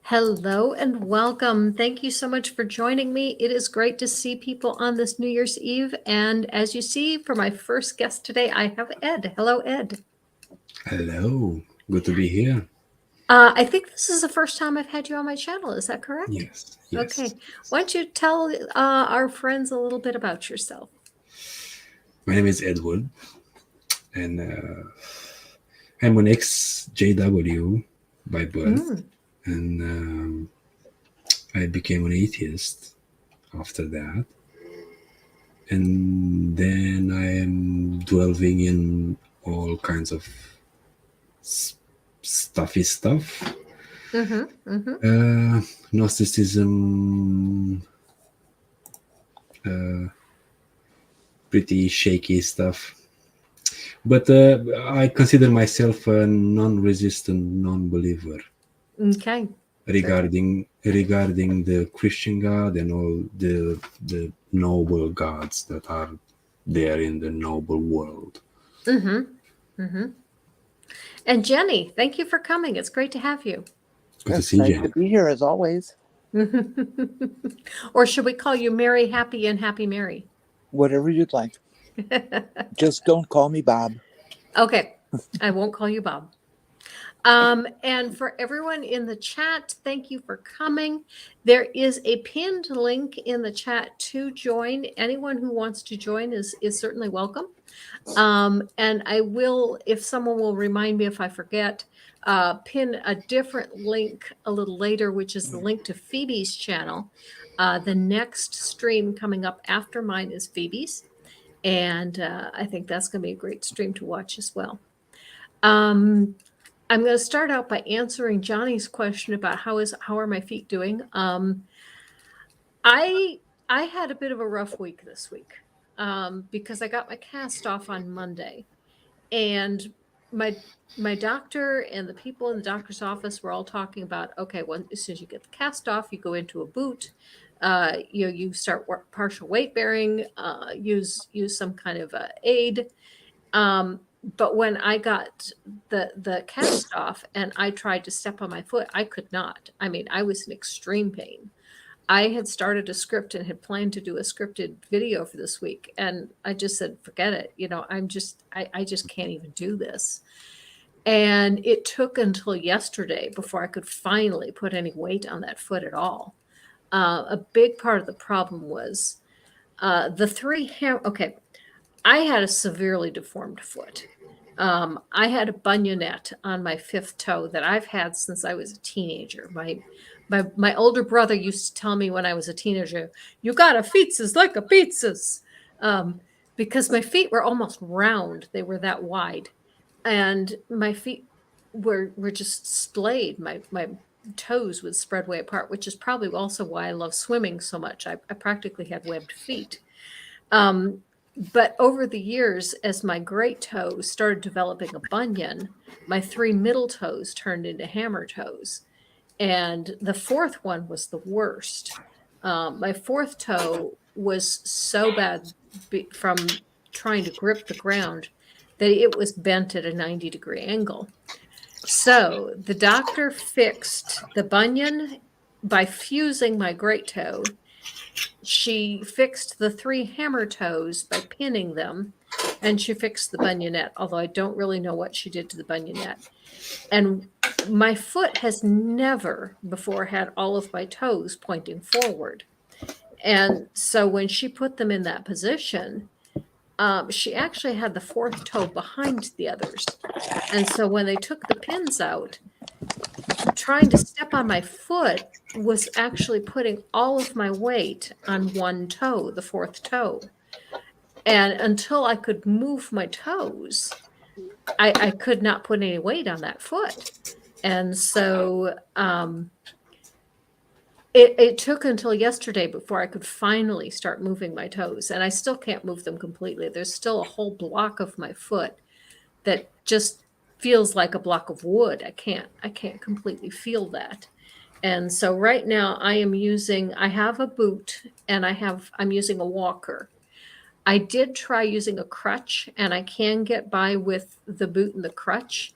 Hello and welcome. Thank you so much for joining me. It is great to see people on this New Year's Eve. And as you see, for my first guest today, I have Ed. Hello, Ed. Hello, good to be here. I think this is the first time I've had you on my channel. Is that correct? Yes, Okay. yes. Why don't you tell our friends a little bit about yourself? My name is Edward, and I'm an ex JW by birth, Mm, and I became an atheist after that. And then I am delving in all kinds of s- stuffy stuff, mm-hmm, mm-hmm. uh, Gnosticism, uh, pretty shaky stuff. But I consider myself a non-resistant non-believer Okay. Good. regarding the Christian God and all the noble gods that are there in the noble world. Mm-hmm. Mm-hmm. And Jenny, thank you for coming. It's great to have you. Good to It's see nice to Jenny. be here as always. Or should we call you Mary Happy and Happy Mary? Whatever you'd like. Just don't call me Bob. Okay, I won't call you Bob. And for everyone in the chat, thank you for coming. There is a pinned link in the chat to join. Anyone who wants to join is certainly welcome. And I will, if someone will remind me if I forget, pin a different link a little later, which is the link to Phoebe's channel. The next stream coming up after mine is Phoebe's. And I think that's going to be a great stream to watch as well. I'm going to start out by answering Johnny's question about how are my feet doing. I had a bit of a rough week this week because I got my cast off on Monday, and my doctor and the people in the doctor's office were all talking about, okay, well, as soon as you get the cast off, you go into a boot. You start partial weight bearing. Use some kind of aid. But when I got the cast off and I tried to step on my foot, I could not. I mean, I was in extreme pain. I had started a script and had planned to do a scripted video for this week, and I just said, forget it. I just can't even do this. And it took until yesterday before I could finally put any weight on that foot at all. A big part of the problem was the okay, I had a severely deformed foot. I had a bunionette on my fifth toe that I've had since I was a teenager. My older brother used to tell me when I was a teenager, "You got a feetses like a pizzas," because my feet were almost round; they were that wide, and my feet were just splayed. My toes would spread way apart, which is probably also why I love swimming so much. I practically had webbed feet. Um, but over the years, as my great toe started developing a bunion, my three middle toes turned into hammer toes. And the fourth one was the worst. My fourth toe was so bad from trying to grip the ground that it was bent at a 90-degree angle. So the doctor fixed the bunion by fusing my great toe. She fixed the three hammer toes by pinning them, and she fixed the bunionette, although I don't really know what she did to the bunionette. And my foot has never before had all of my toes pointing forward. And so when she put them in that position, she actually had the fourth toe behind the others. And so when they took the pins out, trying to step on my foot was actually putting all of my weight on one toe, the fourth toe. And until I could move my toes, I could not put any weight on that foot. And so it took until yesterday before I could finally start moving my toes. And I still can't move them completely. There's still a whole block of my foot that just feels like a block of wood. I can't completely feel that. And so right now I have a boot and I'm using a walker. I did try using a crutch and I can get by with the boot and the crutch.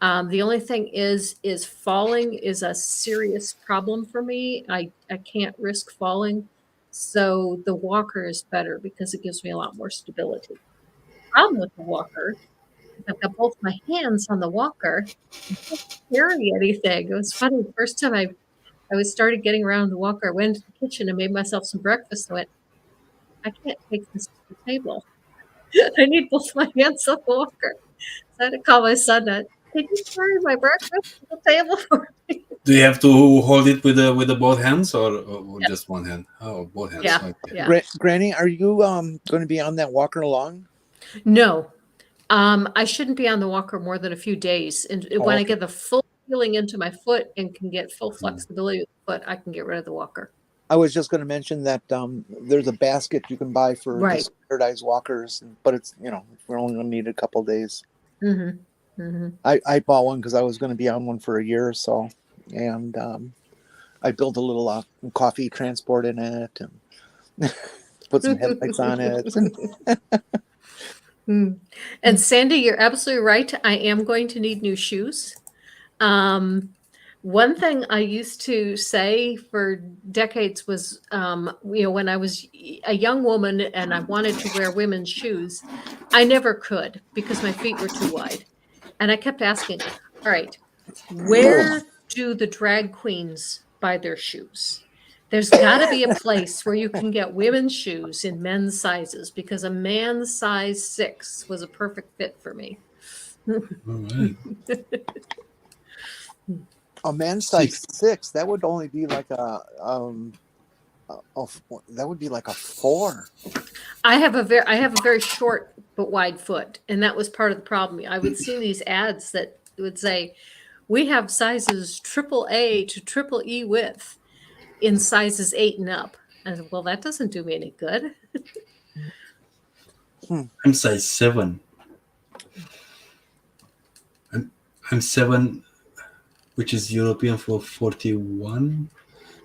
The only thing is falling is a serious problem for me. I can't risk falling. So the walker is better because it gives me a lot more stability. Problem with the walker is I've got both my hands on the walker. I can't carry anything. It was funny. The first time I was started getting around the walker, I went into the kitchen and made myself some breakfast. I went, I can't take this to the table. I need both my hands on the walker. So I had to call my son. Can you carry my breakfast to the table for me? Do you have to hold it with the both hands or Yeah, just one hand? Oh, both hands. yeah, Okay. yeah. Granny, are you going to be on that walker long? No, I shouldn't be on the walker more than a few days. And Oh, when I okay. get the full feeling into my foot and can get full Mm. flexibility with the foot, I can get rid of the walker. I was just going to mention that there's a basket you can buy for the Right. standardized walkers, but it's, we're only going to need a couple days. Mm-hmm. Mm-hmm. I bought one because I was going to be on one for a year or so, and I built a little coffee transport in it and put some headlights on it. And Sandy, you're absolutely right. I am going to need new shoes. One thing I used to say for decades was, when I was a young woman and I wanted to wear women's shoes, I never could because my feet were too wide. And I kept asking, all right, where do the drag queens buy their shoes? There's got to be a place where you can get women's shoes in men's sizes because a man's size 6 was a perfect fit for me. All right. A man's size 6, that would only be like that would be like a 4. I have a very short but wide foot, and that was part of the problem. I would see these ads that would say, "We have sizes AAA to triple E width in sizes 8 and up." I said, "Well, that doesn't do me any good." I'm size 7. I'm 7, which is European for 41.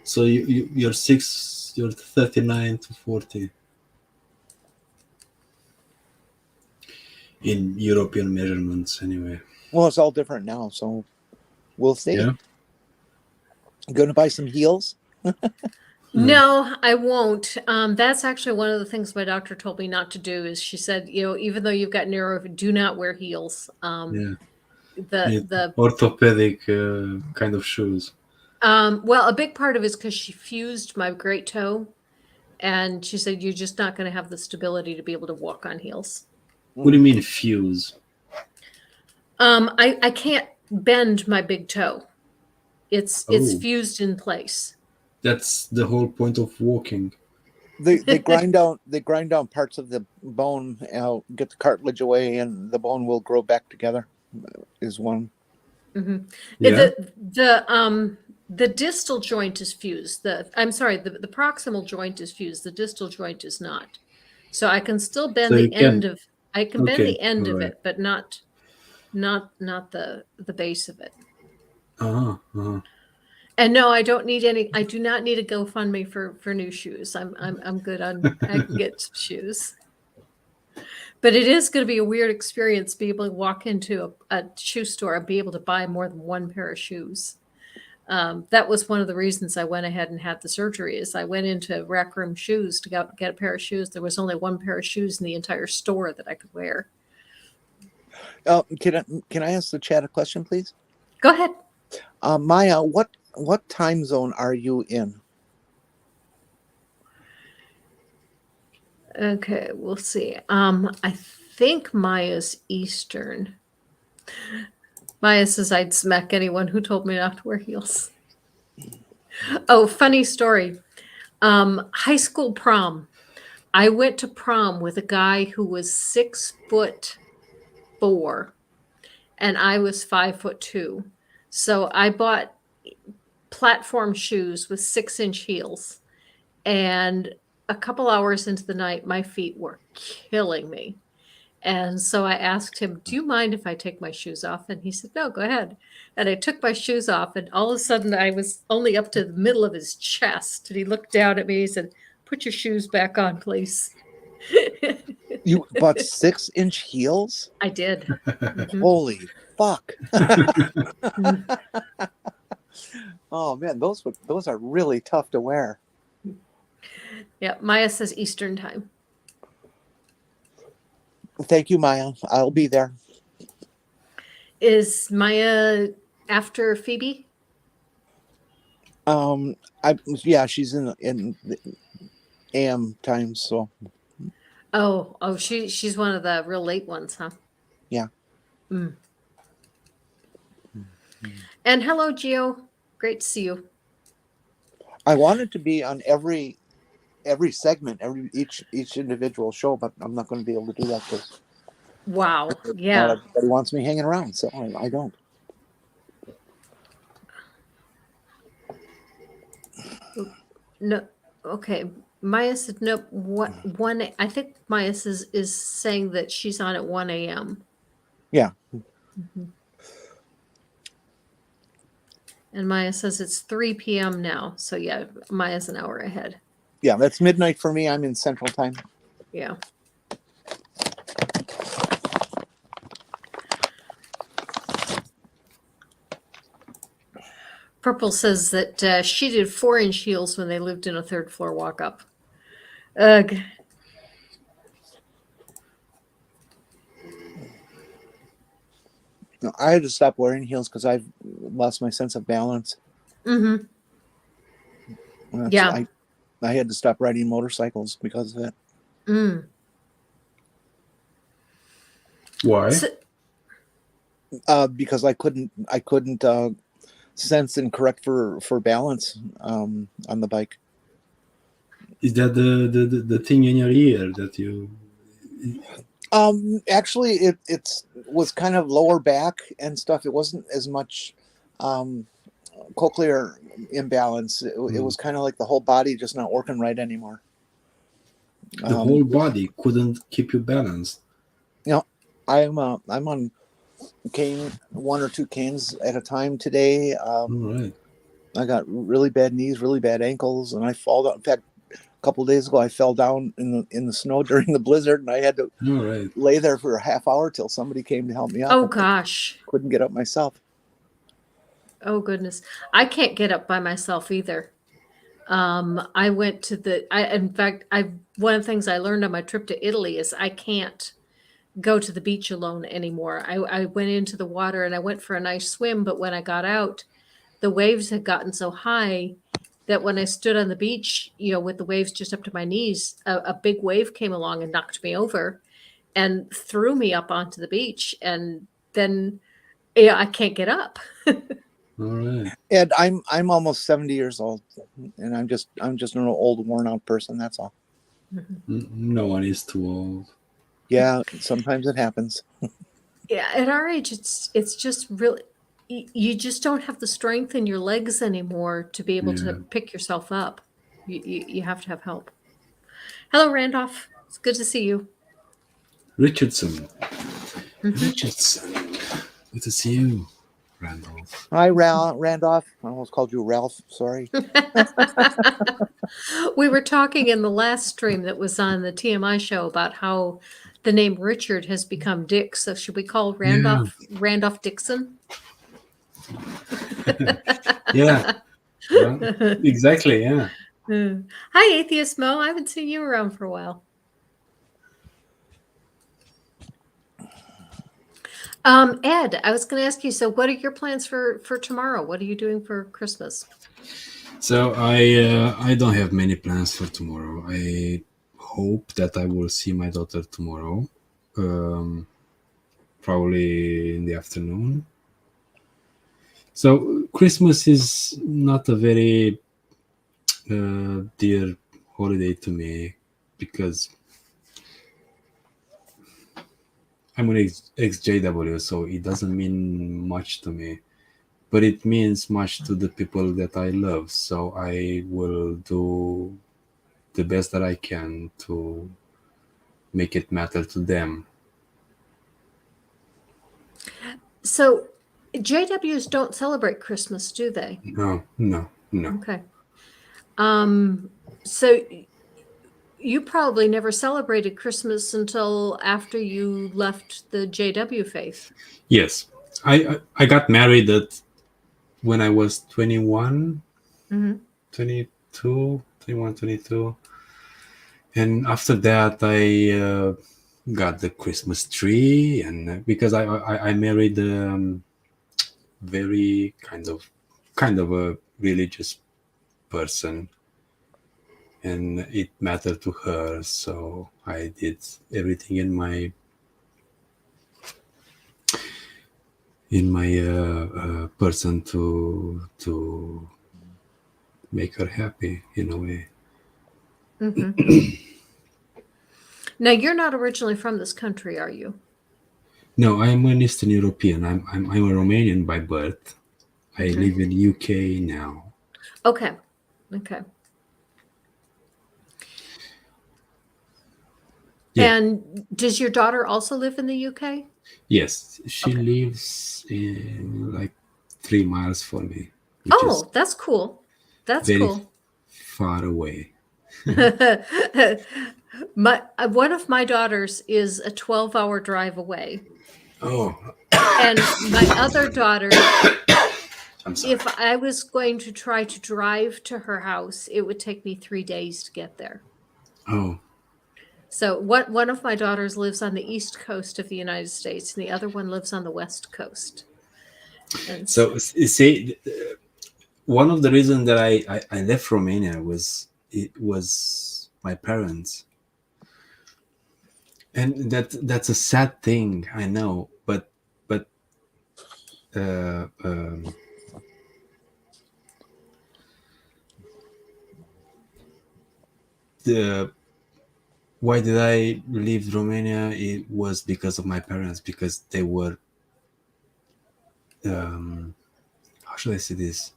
So you're 6. You're 39 to 40 in European measurements, anyway. Well, it's all different now, so we'll see. Yeah. Going to buy some heels? No, I won't. That's actually one of the things my doctor told me not to do. Is she said, even though you've got narrow, do not wear heels. Yeah. The orthopedic kind of shoes. Well, a big part of it is because she fused my great toe, and she said you're just not going to have the stability to be able to walk on heels. What do you mean fuse? I can't bend my big toe. It's fused in place. That's the whole point of walking. They grind down parts of the bone, get the cartilage away, and the bone will grow back together. Is one. Mm-hmm. Yeah. The distal joint is fused. The proximal joint is fused. The distal joint is not. So I can still bend the end of. I can bend the end of it, but not the base of it. And no, I don't need any. I do not need a GoFundMe for new shoes. I'm good on. I can get some shoes. But it is going to be a weird experience to be able to walk into a shoe store and be able to buy more than one pair of shoes. That was one of the reasons I went ahead and had the surgery. Is I went into Rec Room Shoes to get a pair of shoes. There was only one pair of shoes in the entire store that I could wear. Can I ask the chat a question, please? Go ahead. Maya, what time zone are you in? Okay, we'll see. I think Maya's Eastern. Maya says I'd smack anyone who told me not to wear heels. Oh, funny story. High school prom. I went to prom with a guy who was 6'4", and I was 5'2". So I bought platform shoes with 6-inch heels, and a couple hours into the night, my feet were killing me. And so I asked him, "Do you mind if I take my shoes off?" And he said, "No, go ahead." And I took my shoes off, and all of a sudden I was only up to the middle of his chest. And he looked down at me and said, "Put your shoes back on, please." You bought 6-inch heels? I did. Mm-hmm. Holy. fuck? Oh man, those are really tough to wear. Yeah, Maya says Eastern time. Thank you, Maya. I'll be there. Is Maya after Phoebe? She's in the AM times, so Oh, she's one of the real late ones, huh? yeah. Mm. And hello, Gio. Great to see you. I wanted to be on every segment, each individual show, but I'm not going to be able to do that because Wow. not Yeah. everybody wants me hanging around, so I don't. No. Okay. Maya said nope. What one? I think Maya is saying that she's on at 1 a.m. Yeah. Mm-hmm. And Maya says it's 3 p.m. now. So yeah, Maya's an hour ahead. Yeah, that's midnight for me. I'm in Central Time. Yeah. Purple says that she did 4-inch heels when they lived in a third floor walk up. Ugh. No, I had to stop wearing heels because I've lost my sense of balance. Mm-hmm. Yeah. I had to stop riding motorcycles because of it. Mm. Why? So, Because I couldn't sense and correct for balance on the bike. Is that the thing in your ear that you? Actually, it was kind of lower back and stuff. It wasn't as much cochlear imbalance. It was kind of like the whole body just not working right anymore. The whole body couldn't keep you balanced. You know, I'm on cane, 1 or 2 canes at a time today. All right. I got really bad knees, really bad ankles, and I fall down. In fact, a couple of days ago, I fell down in the snow during the blizzard, and I had to lay there for a half hour till somebody came to help me up. oh gosh. Couldn't get up myself. Oh goodness. I can't get up by myself either. I went to in fact, one of the things I learned on my trip to Italy is I can't go to the beach alone anymore. I went into the water and I went for a nice swim, but when I got out, the waves had gotten so high that when I stood on the beach, with the waves just up to my knees, a big wave came along and knocked me over and threw me up onto the beach. And then, I can't get up. All right. And I'm almost 70 years old, and I'm just an old, worn out person. That's all. No one is too old. Yeah, sometimes it happens. Yeah, at our age, it's just really, you just don't have the strength in your legs anymore to be able to pick yourself up. You have to have help. Hello, Randolph. It's good to see you. Richardson. Richardson. Good to see you, Randolph. Hi, Randolph. I almost called you Ralph. Sorry. We were talking in the last stream that was on the TMI show about how the name Richard has become Dick. So should we call Randolph Dixon? Yeah. Well, exactly. Yeah. Hi, Atheist Mo. I haven't seen you around for a while. Ed, I was going to ask you, so what are your plans for tomorrow? What are you doing for Christmas? So I don't have many plans for tomorrow. I hope that I will see my daughter tomorrow, probably in the afternoon. So Christmas is not a very dear holiday to me because I'm an ex-JW, so it doesn't mean much to me. But it means much to the people that I love. So I will do the best that I can to make it matter to them. So JWs don't celebrate Christmas, do they? No. Okay. So you probably never celebrated Christmas until after you left the JW faith. Yes. I got married at when I was 21, Hmm. 22, 21, 22. And after that, I got the Christmas tree, and because I married very kind of a religious person, and it mattered to her, so I did everything in my person to make her happy in a way. Hmm. Now, you're not originally from this country, are you? No, I'm an Eastern European. I'm a Romanian by birth. I Hmm. live in UK now. Okay. Okay. Yeah. And does your daughter also live in the UK? Yes, she Okay. lives in like 3 miles from me, which is Oh, that's cool. That's very cool. far away. My one of my daughters is a 12-hour drive away. Oh, And my other daughter, I'm sorry. if I was going to try to drive to her house, it would take me 3 days to get there. Oh, So one of my daughters lives on the east coast of the United States, and the other one lives on the west coast. And so you see, one of the reasons that I left Romania was my parents, and that's a sad thing, I know, but uh, um, the why did I leave Romania? It was because of my parents, because they were how should I say this?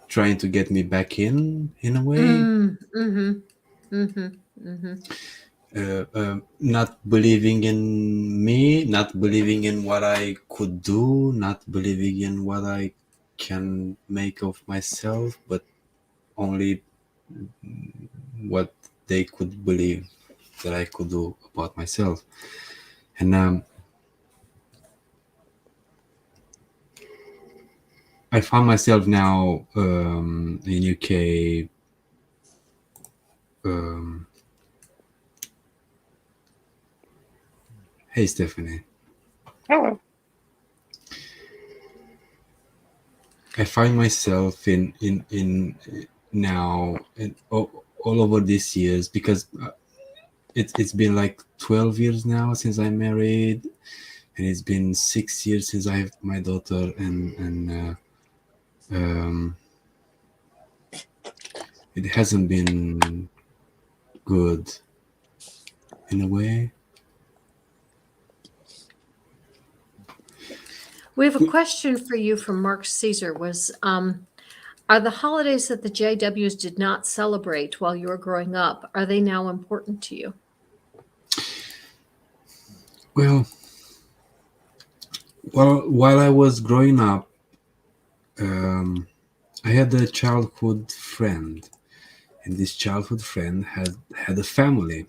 Trying to get me back in a way. mm-hmm, mm-hmm, mm-hmm. Not believing in me, not believing in what I could do, not believing in what I can make of myself, but only what they could believe that I could do about myself. And I found myself now in UK. Um, hey, Stephanie. Hello. I find myself in now and all over these years, because it's been like 12 years now since I married, and it's been 6 years since I have my daughter, and it hasn't been good in a way. We have a question for you from Mark Caesar. Are the holidays that the JWs did not celebrate while you were growing up, are they now important to you? Well, while I was growing up, I had a childhood friend, and this childhood friend had a family,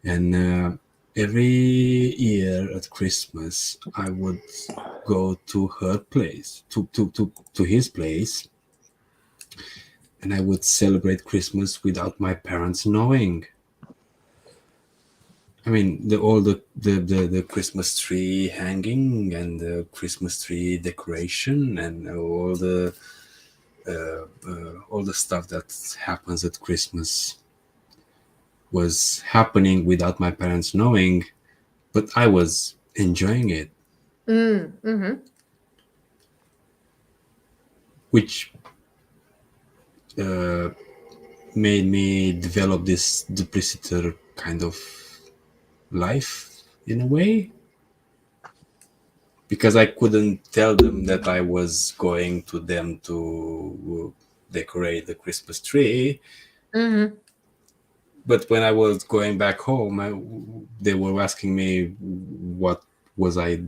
and every year at Christmas I would go to her place, to his place, and I would celebrate Christmas without my parents knowing. I mean, the Christmas tree hanging, and the Christmas tree decoration, and all the stuff that happens at Christmas was happening without my parents knowing, but I was enjoying it, Mm-hmm. which uh, made me develop this duplicitous kind of life in a way, because I couldn't tell them that I was going to them to decorate the Christmas tree. Mm-hmm. But when I was going back home, they were asking me what was I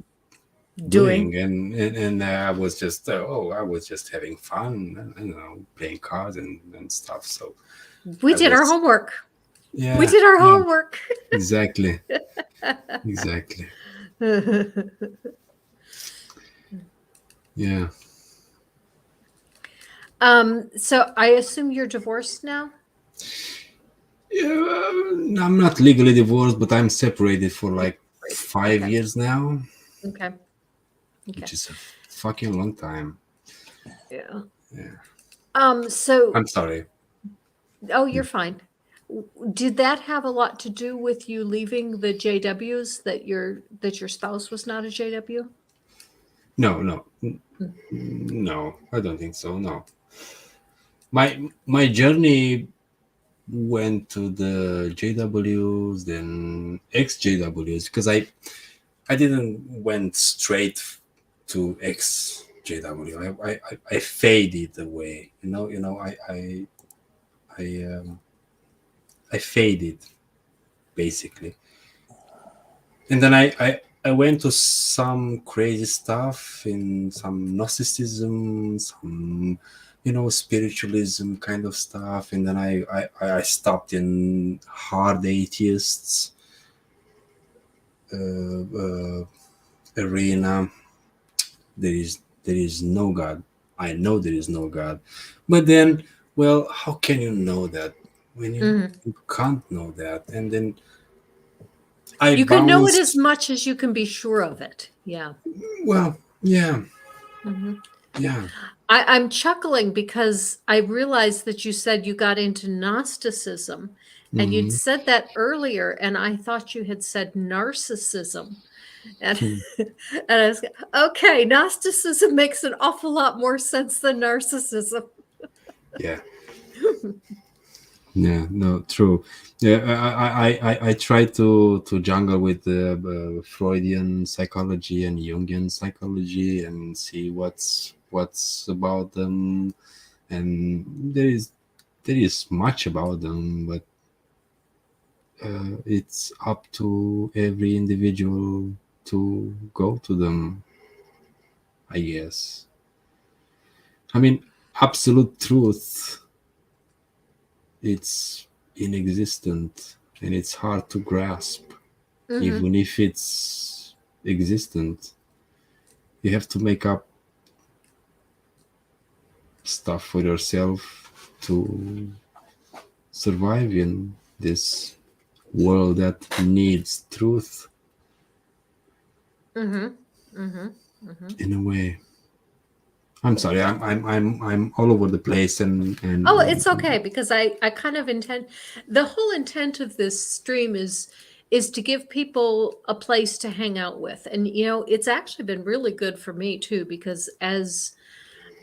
Doing. doing, and I was just I was just having fun, playing cards and stuff. So We I did our was, homework. We yeah, did our yeah, homework. exactly, exactly. Yeah. So I assume you're divorced now? Yeah, I'm not legally divorced, but I'm separated for like Right. 5 years now, Okay. Okay. which is a fucking long time. Yeah. Yeah. So, I'm sorry. oh, you're fine. Did that have a lot to do with you leaving the JWs, that your spouse was not a JW? No, no, Mm. no. I don't think so. No. My journey went to the JWs, then ex JWs, because I didn't went straight to ex JW. I faded away. I faded basically, and then I went to some crazy stuff in some Gnosticism, some spiritualism kind of stuff, and then I stopped in hard atheists arena. There is no God. I know there is no God, but then, well, how can you know that when Mhm. you can't know that? And then I You can know it as bounced. much as you can be sure of it. Yeah. Well, yeah, Mhm. yeah. I'm chuckling because I realized that you said you got into Gnosticism, and you'd Hmm. said that earlier, and I thought you had said narcissism. And, and I was okay, Gnosticism makes an awful lot more sense than narcissism. Yeah, yeah, no, true. Yeah, I try to jungle with the Freudian psychology and Jungian psychology and see what's about them, and there is much about them, but it's up to every individual to go to them, I guess. I mean, absolute truth, it's inexistent and it's hard to grasp. Hmm. Even if it's existent, you have to make up stuff for yourself to survive in this world that needs truth Hmm. Hmm. Hmm. in a way. I'm sorry, I'm all over the place, Oh, and it's okay, because I kind of intend, the whole intent of this stream is to give people a place to hang out with. And it's actually been really good for me too, because as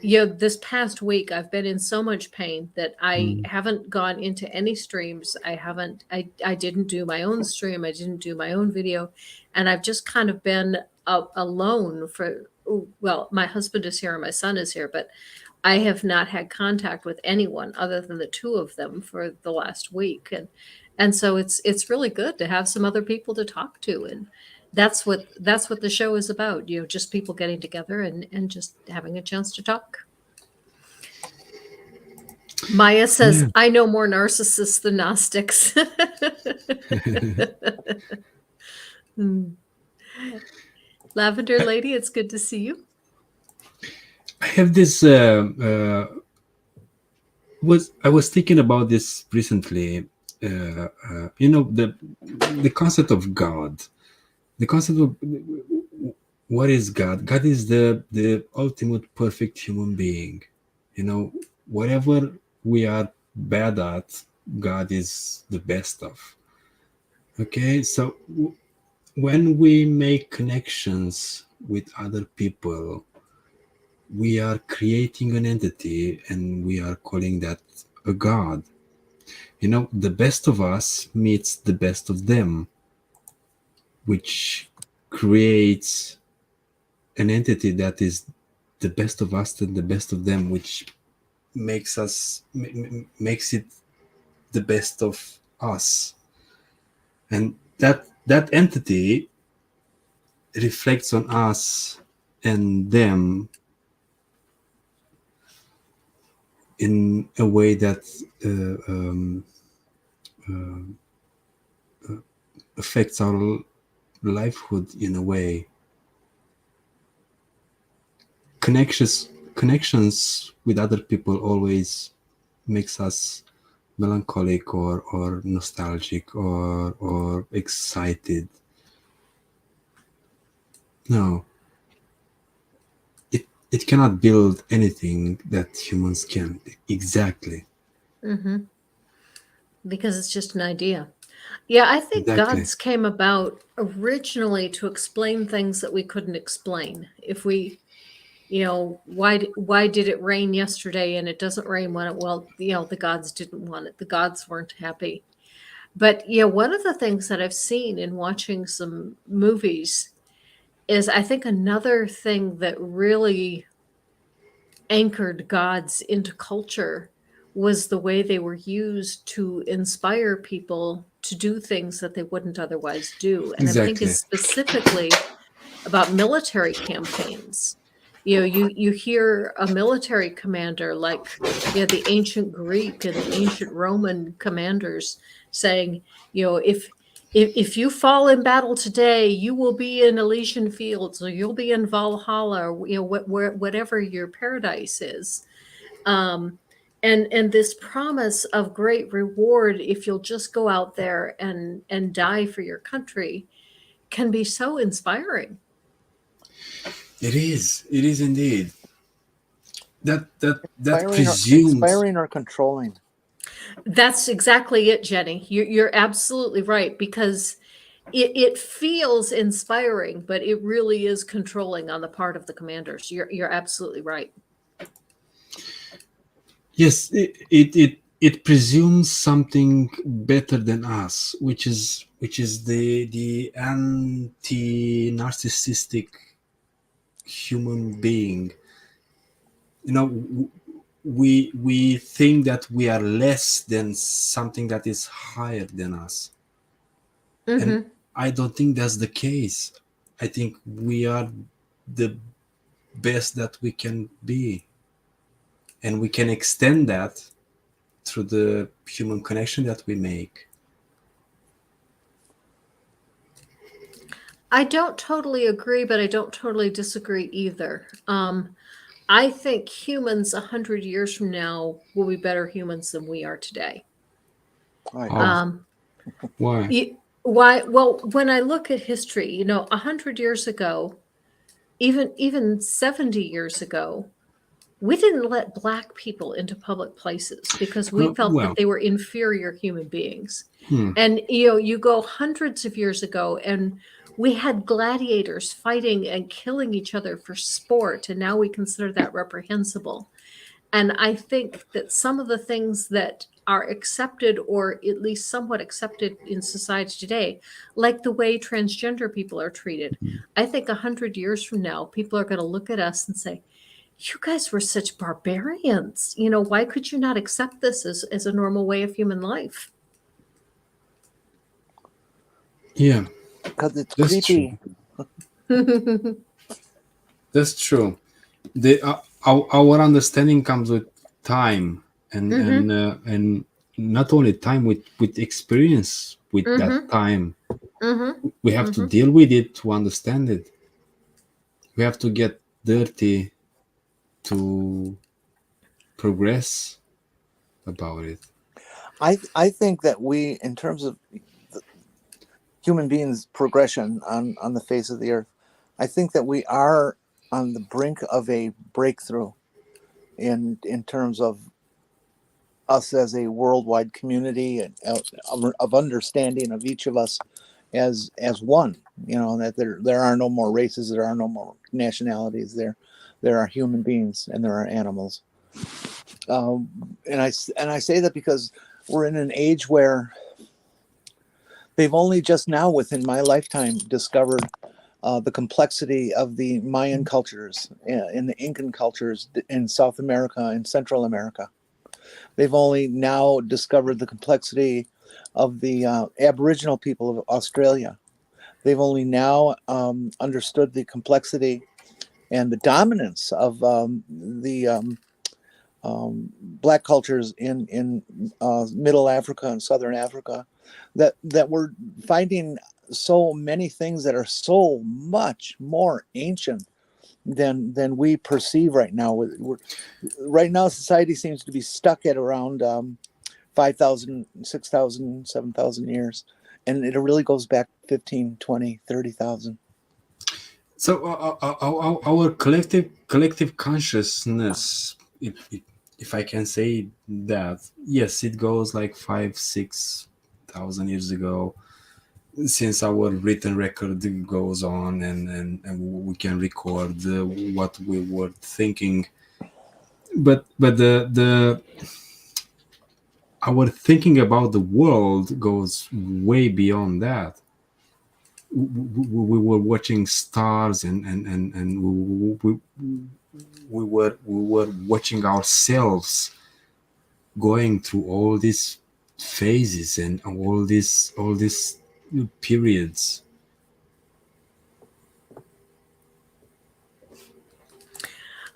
this past week I've been in so much pain that I mm, haven't gone into any streams. I didn't do my own stream, I didn't do my own video, and I've just kind of been alone for, well, my husband is here and my son is here, but I have not had contact with anyone other than the two of them for the last week. And so it's really good to have some other people to talk to. And that's what the show is about, just people getting together and just having a chance to talk. Maya says, yeah. I know more narcissists than Gnostics. Hmm. Lavender Lady, it's good to see you. I have this. I was thinking about this recently. The concept of God. The concept of what is God. God is the ultimate perfect human being. Whatever we are bad at, God is the best of. Okay, so when we make connections with other people, we are creating an entity and we are calling that a God. The best of us meets the best of them, which creates an entity that is the best of us and the best of them, which makes it the best of us. And that entity reflects on us and them in a way that affects our livelihood in a way. Connections with other people always makes us melancholic or nostalgic or excited. No, it cannot build anything that humans can. Exactly. Hmm. Because it's just an idea. Yeah, I think Exactly. gods came about originally to explain things that we couldn't explain. If we, why did it rain yesterday and it doesn't rain when it, well, the gods didn't want it. The gods weren't happy. But one of the things that I've seen in watching some movies is I think another thing that really anchored gods into culture was the way they were used to inspire people to do things that they wouldn't otherwise do. And I'm thinking Exactly. specifically about military campaigns. You hear a military commander like the ancient Greek and the ancient Roman commanders saying, if you fall in battle today, you will be in Elysian Fields, or you'll be in Valhalla, or whatever your paradise is. Um, and this promise of great reward if you'll just go out there and die for your country can be so inspiring. It is. It is indeed. That presumes. Inspiring or controlling. That's exactly it, Jenny. You're absolutely right, because it feels inspiring, but it really is controlling on the part of the commanders. You're absolutely right. Yes, it presumes something better than us, which is the anti-narcissistic human being. We think that we are less than something that is higher than us, and Hmm. I don't think that's the case. I think we are the best that we can be, and we can extend that through the human connection that we make. I don't totally agree, but I don't totally disagree either. I think humans 100 years from now will be better humans than we are today. I hope Oh, so. Um, why? why? Well, when I look at history, 100 years ago, even 70 years ago, we didn't let black people into public places because we felt that Well, they were inferior human beings. hmm. And you go hundreds of years ago, and we had gladiators fighting and killing each other for sport, and now we consider that reprehensible. And I think that some of the things that are accepted, or at least somewhat accepted in society today, like the way transgender people are treated, I think 100 years from now, people are going to look at us and say, you guys were such barbarians. Why could you not accept this as a normal way of human life? Yeah, Because it's that's true. creepy. That's true. Our understanding comes with time, and Hmm. and not only time, with experience with that Hmm. time. Hmm. We have to Hmm. deal with it to understand it. We have to get dirty to progress about it. I think that we, in terms of human beings' progression on the face of the earth, I think that we are on the brink of a breakthrough in terms of us as a worldwide community, and of understanding of each of us as one. That there are no more races, there are no more nationalities. There are human beings and there are animals. And I say that because we're in an age where they've only just now, within my lifetime, discovered the complexity of the Mayan cultures and the Incan cultures in South America and Central America. They've only now discovered the complexity of the Aboriginal people of Australia. They've only now understood the complexity and the dominance of the black cultures in Middle Africa and Southern Africa, that we're finding so many things that are so much more ancient than we perceive right now. Right now, society seems to be stuck at around 5,000, 6,000, 7,000 years. And it really goes back 15, 20, 30,000. So our collective consciousness, if I can say that, yes, it goes like 5,000-6,000 years ago, since our written record goes on, and we can record what we were thinking. But the our thinking about the world goes way beyond that. We were watching stars, and we were watching ourselves going through all these phases and all these periods.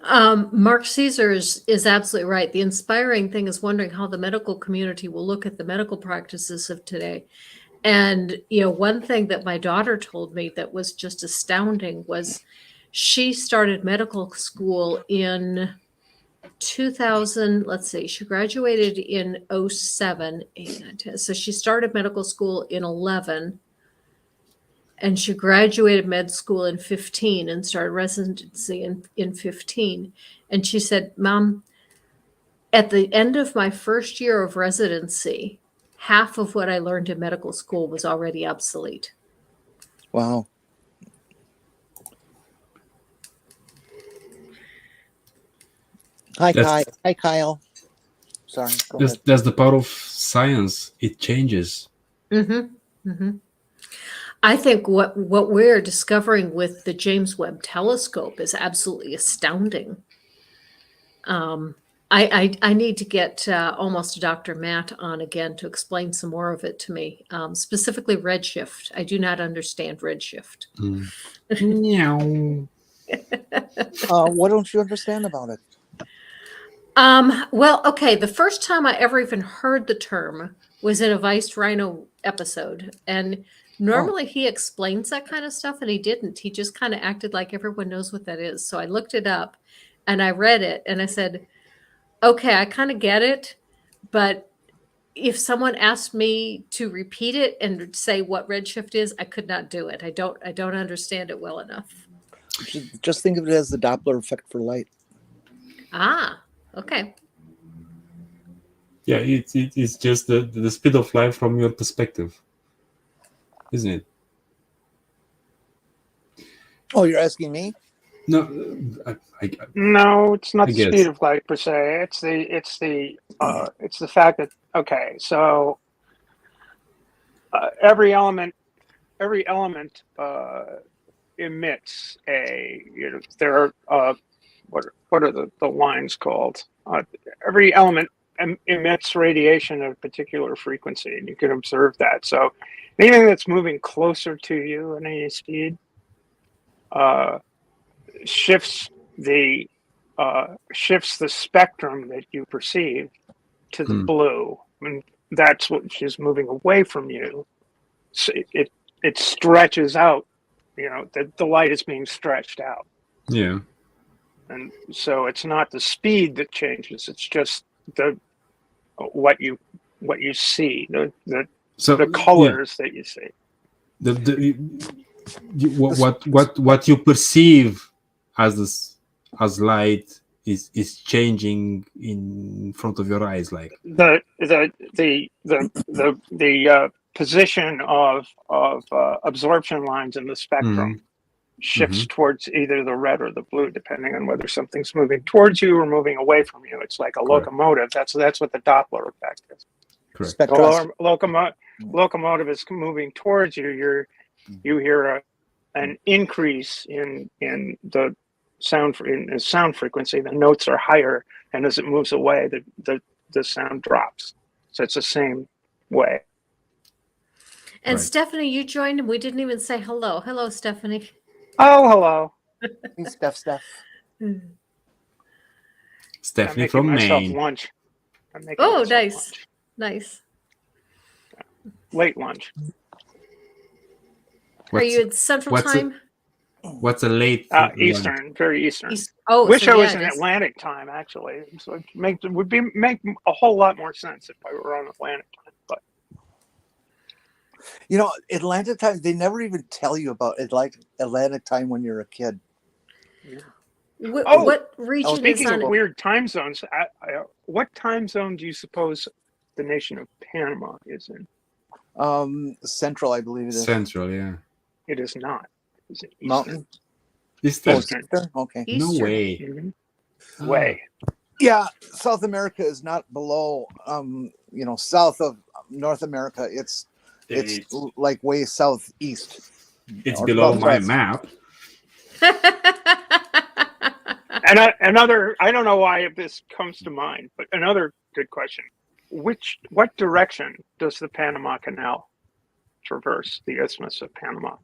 Mark Caesar is absolutely right. The inspiring thing is wondering how the medical community will look at the medical practices of today. And, one thing that my daughter told me that was just astounding was she started medical school in 2000. Let's see, she graduated in 07, 8, 9, 10. So she started medical school in 11. And she graduated med school in 15 and started residency in 15. And she said, Mom, at the end of my first year of residency, half of what I learned in medical school was already obsolete. Wow. Hi, Kyle. Sorry. That's the power of science. It changes. Mm-hmm. Mm-hmm. I think what we're discovering with the James Webb Telescope is absolutely astounding. I need to get almost Dr. Matt on again to explain some more of it to me, specifically redshift. I do not understand redshift. Meow. What don't you understand about it? Well, okay. The first time I ever even heard the term was in a Viced Rhino episode, and normally he explains that kind of stuff, and he didn't. He just kind of acted like everyone knows what that is. So I looked it up, and I read it, and I said, okay, I kind of get it, but if someone asked me to repeat it and say what redshift is, I could not do it. I don't understand it well enough. Just think of it as the Doppler effect for light. Ah, okay. Yeah, it's just the speed of light from your perspective, isn't it? Oh, you're asking me? No, No, it's not I the guess. speed of light per se. It's the fact that so every element emits there are what are the lines called? Every element emits radiation at a particular frequency, and you can observe that. So anything that's moving closer to you at any speed shifts the spectrum that you perceive to the blue, and that's what is moving away from you. So it stretches out. The light is being stretched out. Yeah. And so it's not the speed that changes; it's just what you see, the colors that you see. What you perceive as light is changing in front of your eyes, like the position of absorption lines in the spectrum shifts towards either the red or the blue, depending on whether something's moving towards you or moving away from you. It's like a locomotive. That's what the Doppler effect is. correct. The locomotive is moving towards you. You hear an increase in the sound frequency. The notes are higher, and as it moves away, the sound drops. So it's the same way. And Right. Stephanie, you joined and we didn't even say hello. Hello, Stephanie. Oh, hello. Hey, Steph. Stephanie from Maine. Lunch. Oh, nice. Nice. Late lunch. Are you at Central what's a- Time? What's a late lunch? Eastern, very Eastern. Oh, Wish so I was yeah, in it is. Atlantic time, actually. So it make a whole lot more sense if I were on Atlantic time. But You know, Atlantic time, they never even tell you about Atlantic time when you're a kid. Oh, What region is speaking on of it? weird time zones, what time zone do you suppose the nation of Panama is in? Central, I believe it is. Central, yeah. It is not. It's in Eastern. Mountain. Eastern. Oh, it's Eastern? Okay. No Eastern. way. Mhm. Ah. Way. Yeah, South America is not below. South of North America, it's like way southeast. It's or below my southwest. map. And another, I don't know why this comes to mind, but another good question. What direction does the Panama Canal traverse the Isthmus of Panama?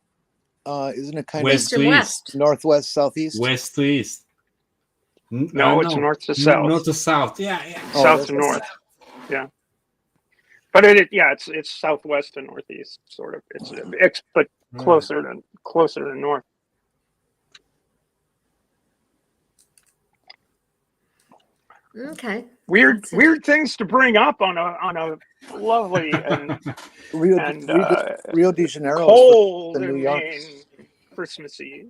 Isn't it kind West East and to west. east. northwest, southeast? West to east. No, it's north to south. North to south. Yeah, yeah. Oh, South that's to north. Yeah. But it's southwest to northeast, sort of. But closer to north. Okay. Weird That's things to bring up on a lovely and Rio de Janeiro. cold the New and York. Christmas Eve.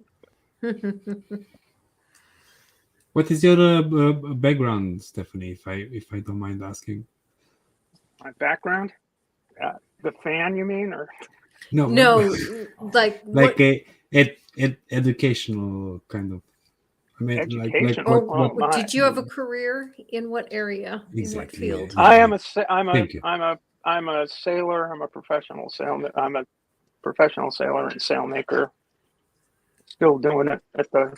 What is your background, Stephanie? If I don't mind asking. My background, the fan, you mean, or No, No, like like what? educational kind of. I mean, like Educational? what? Oh, my. Did you have a career in what area? Exactly, In what field? yeah. I am Thank you. I'm a sailor. I'm a professional sailor. I'm a professional sailor and sailmaker. Still doing it at the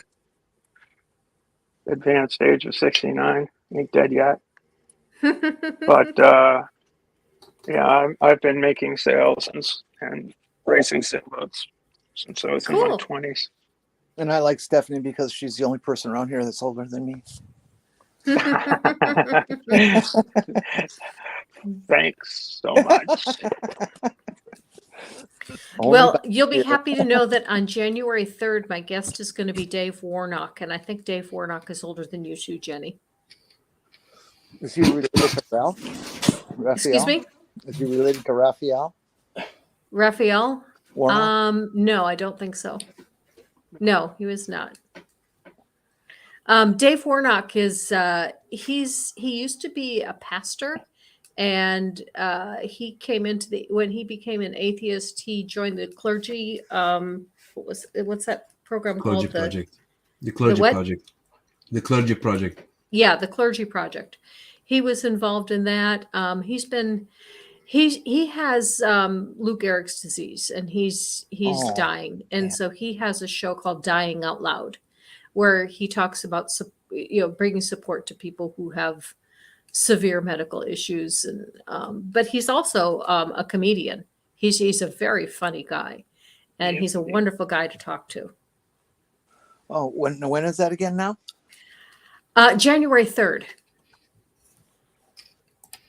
advanced age of 69. Ain't dead yet. But yeah, I've been making sails and racing sailboats since I was in my Cool. 20s. And I like Stephanie because she's the only person around here that's older than me. Thanks so much. Well, you'll be happy to know that on January 3rd, my guest is going to be Dave Warnock, and I think Dave Warnock is older than you too, Jenny. Is he related to Ralph? Excuse me? Is he related to Raphael? Raphael? Warnock? No, I don't think so. No, he was not. Dave Warnock is he used to be a pastor, and he came when he became an atheist, he joined the clergy. What's that program Clergy called? Project. The Clergy what? Project. The Clergy Project. Yeah, the Clergy Project. He was involved in that. He has Lou Gehrig's disease, and he's dying, and so he has a show called Dying Out Loud, where he talks about bringing support to people who have severe medical issues, and but he's also a comedian. He's a very funny guy, and he's a wonderful guy to talk to. Oh, when is that again now? January 3rd.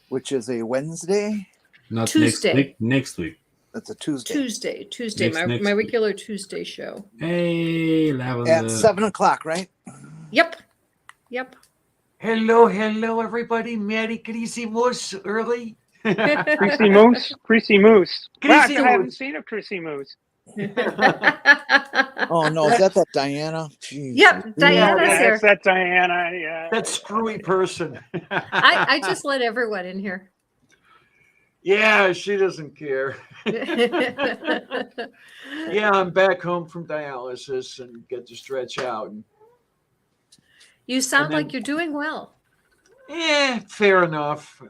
Which is a Wednesday? Not Tuesday. Next week. That's a Tuesday. Tuesday. Next My week. regular Tuesday show. Hey, At Lavender. 7:00, right? Yep. Hello, everybody. Merry Christmas early. Chrissy Moose. Wow, I haven't seen a Chrissy Moose. Oh no, is that Diana? Jeez. Yep, Diana's Yeah, here. it's that Diana. Yeah. That screwy person. I just let everyone in here. Yeah, she doesn't care. Yeah, I'm back home from dialysis and get to stretch out. You sound And then- like you're doing well. Fair enough.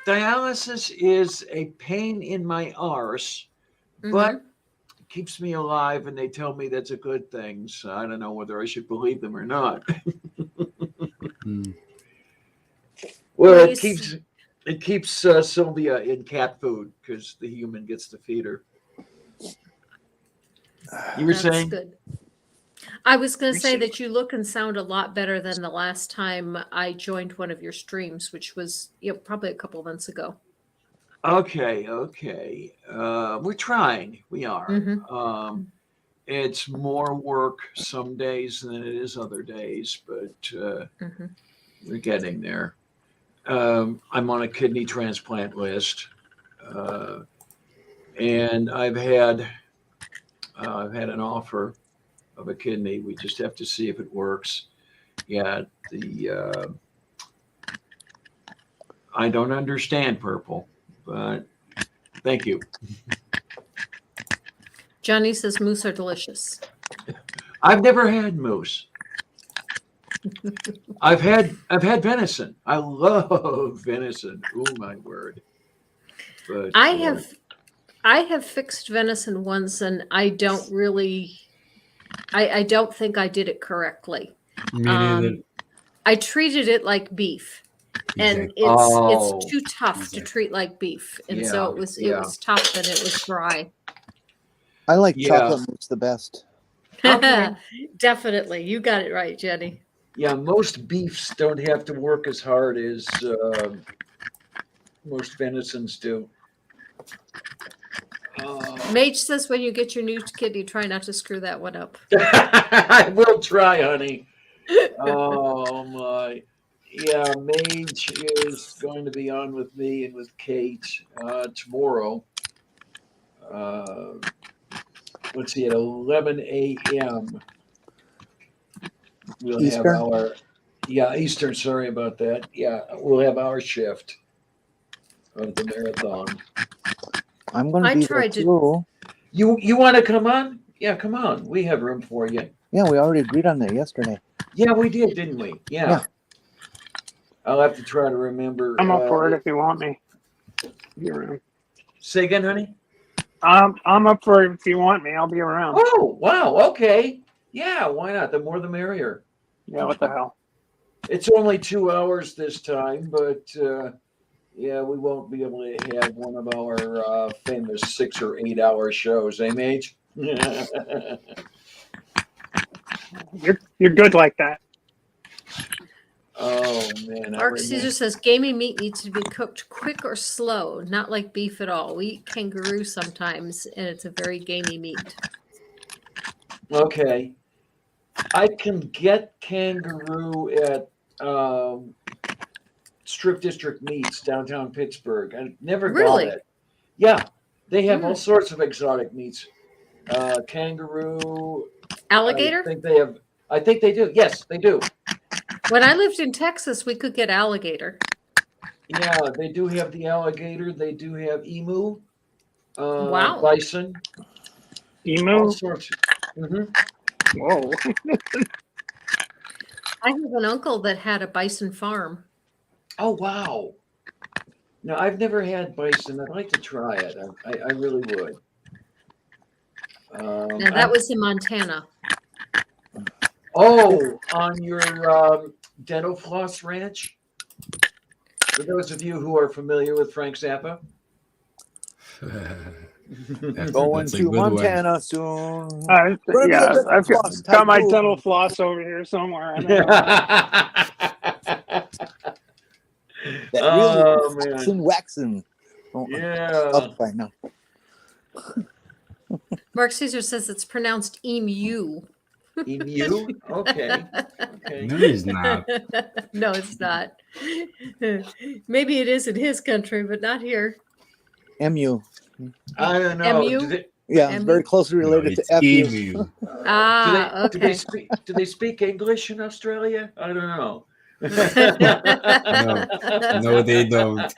Dialysis is a pain in my arse, but it keeps me alive, and they tell me that's a good thing. So I don't know whether I should believe them or not. Well, it keeps Sylvia in cat food because the human gets to feed her. You were That's saying? good. I was going to say that you look and sound a lot better than the last time I joined one of your streams, which was probably a couple of months ago. Okay. We're trying. We are. Mhm. It's more work some days than it is other days, but Mhm. we're getting there. I'm on a kidney transplant list, and I've had an offer of a kidney. We just have to see if it works. Yeah, I don't understand purple, but thank you. Johnny says moose are delicious. I've never had moose. I've had venison. I love venison. Oh my word! But I have fixed venison once, and I don't really. I don't think I did it correctly. Me neither. I treated it like beef, and Exactly. it's oh too tough to Exactly. treat like beef, and so yeah, it was tough and it was dry. I like yeah. chocolate mousse the best. Okay. Definitely, you got it right, Jenny. Yeah, most beefs don't have to work as hard as most venisons do. Mage says when you get your new kidney, try not to screw that one up. I will try, honey. Oh my. Yeah, Mage is going to be on with me and with Kate tomorrow. Let's see, at 11 a.m. we'll have Eastern? our Eastern. Sorry about that. Yeah, we'll have our shift of the marathon. I'm going to I be there tried to. too. You want to come on? Yeah, come on. We have room for you. Yeah, we already agreed on that yesterday. Yeah, we did, didn't we? Yeah. Yeah. I'll have to try to remember. I'm up for it if you want me. Be around. Say again, honey. I'm up for it if you want me. I'll be around. Oh, wow. Okay. Yeah, why not? The more the merrier. Yeah, what the hell? It's only 2 hours this time, but yeah, we won't be able to have one of our famous 6 or 8 hour shows, eh, Mage? You're good like that. Oh man. Mark Caesar says gamey meat needs to be cooked quick or slow, not like beef at all. We eat kangaroo sometimes, and it's a very gamey meat. Okay. I can get kangaroo at Strip District Meats downtown Pittsburgh. I never Really? got it. Yeah, they have all sorts of exotic meats. Kangaroo. Alligator? I think they do. Yes, they do. When I lived in Texas, we could get alligator. Yeah, they do have the alligator. They do have emu. Wow. Bison. All Emu? sorts. Whoa. I have an uncle that had a bison farm. Oh wow. No, I've never had bison. I'd like to try it. I really would. Now that was in Montana. Oh, on your dental floss ranch? For those of you who are familiar with Frank Zappa. Going That's a to good one. Montana soon. Yeah, I've Floss got my tycoon. dental floss over here somewhere. I don't know. That Oh, really man. waxing. Oh, Yeah. up right now. Mark Caesar says it's pronounced emu. Emu? Okay. No, it's not. No, it's not. Maybe it is in his country, but not here. MU. I don't know. MU? Yeah, it's very closely No, related it's to FU. emu. Ah, do they okay. speak English in Australia? I don't know. No, they don't.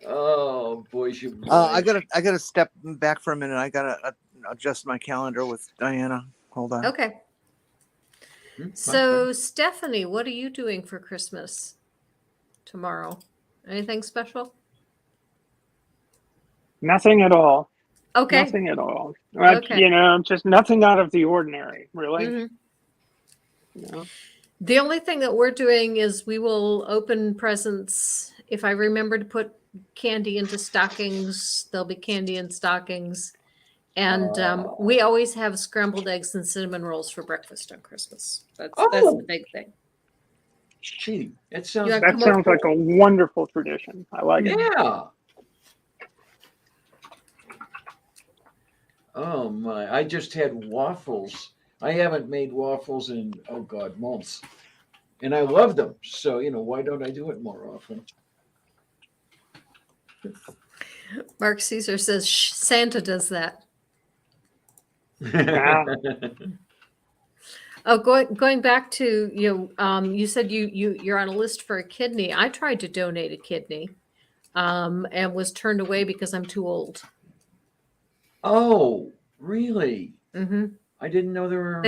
Oh boy, I gotta step back for a minute. I gotta adjust my calendar with Diana. Hold on. Okay. So, Stephanie, what are you doing for Christmas tomorrow? Anything special? Nothing at all. Okay. Nothing at all. Okay. You know, just nothing out of the ordinary, really. Mhm. You know? The only thing that we're doing is we will open presents. If I remember to put candy into stockings, there'll be candy in stockings. And we always have scrambled eggs and cinnamon rolls for breakfast on Christmas. That's the big thing. Gee, that sounds. Yeah, That come sounds over. like a wonderful tradition. I like it. Yeah. Oh my! I just had waffles. I haven't made waffles in months, and I love them. So why don't I do it more often? Mark Caesar says Santa does that. Yeah. Oh, going back to you said you're on a list for a kidney. I tried to donate a kidney, and was turned away because I'm too old. Oh, really? Hmm. I didn't know there were.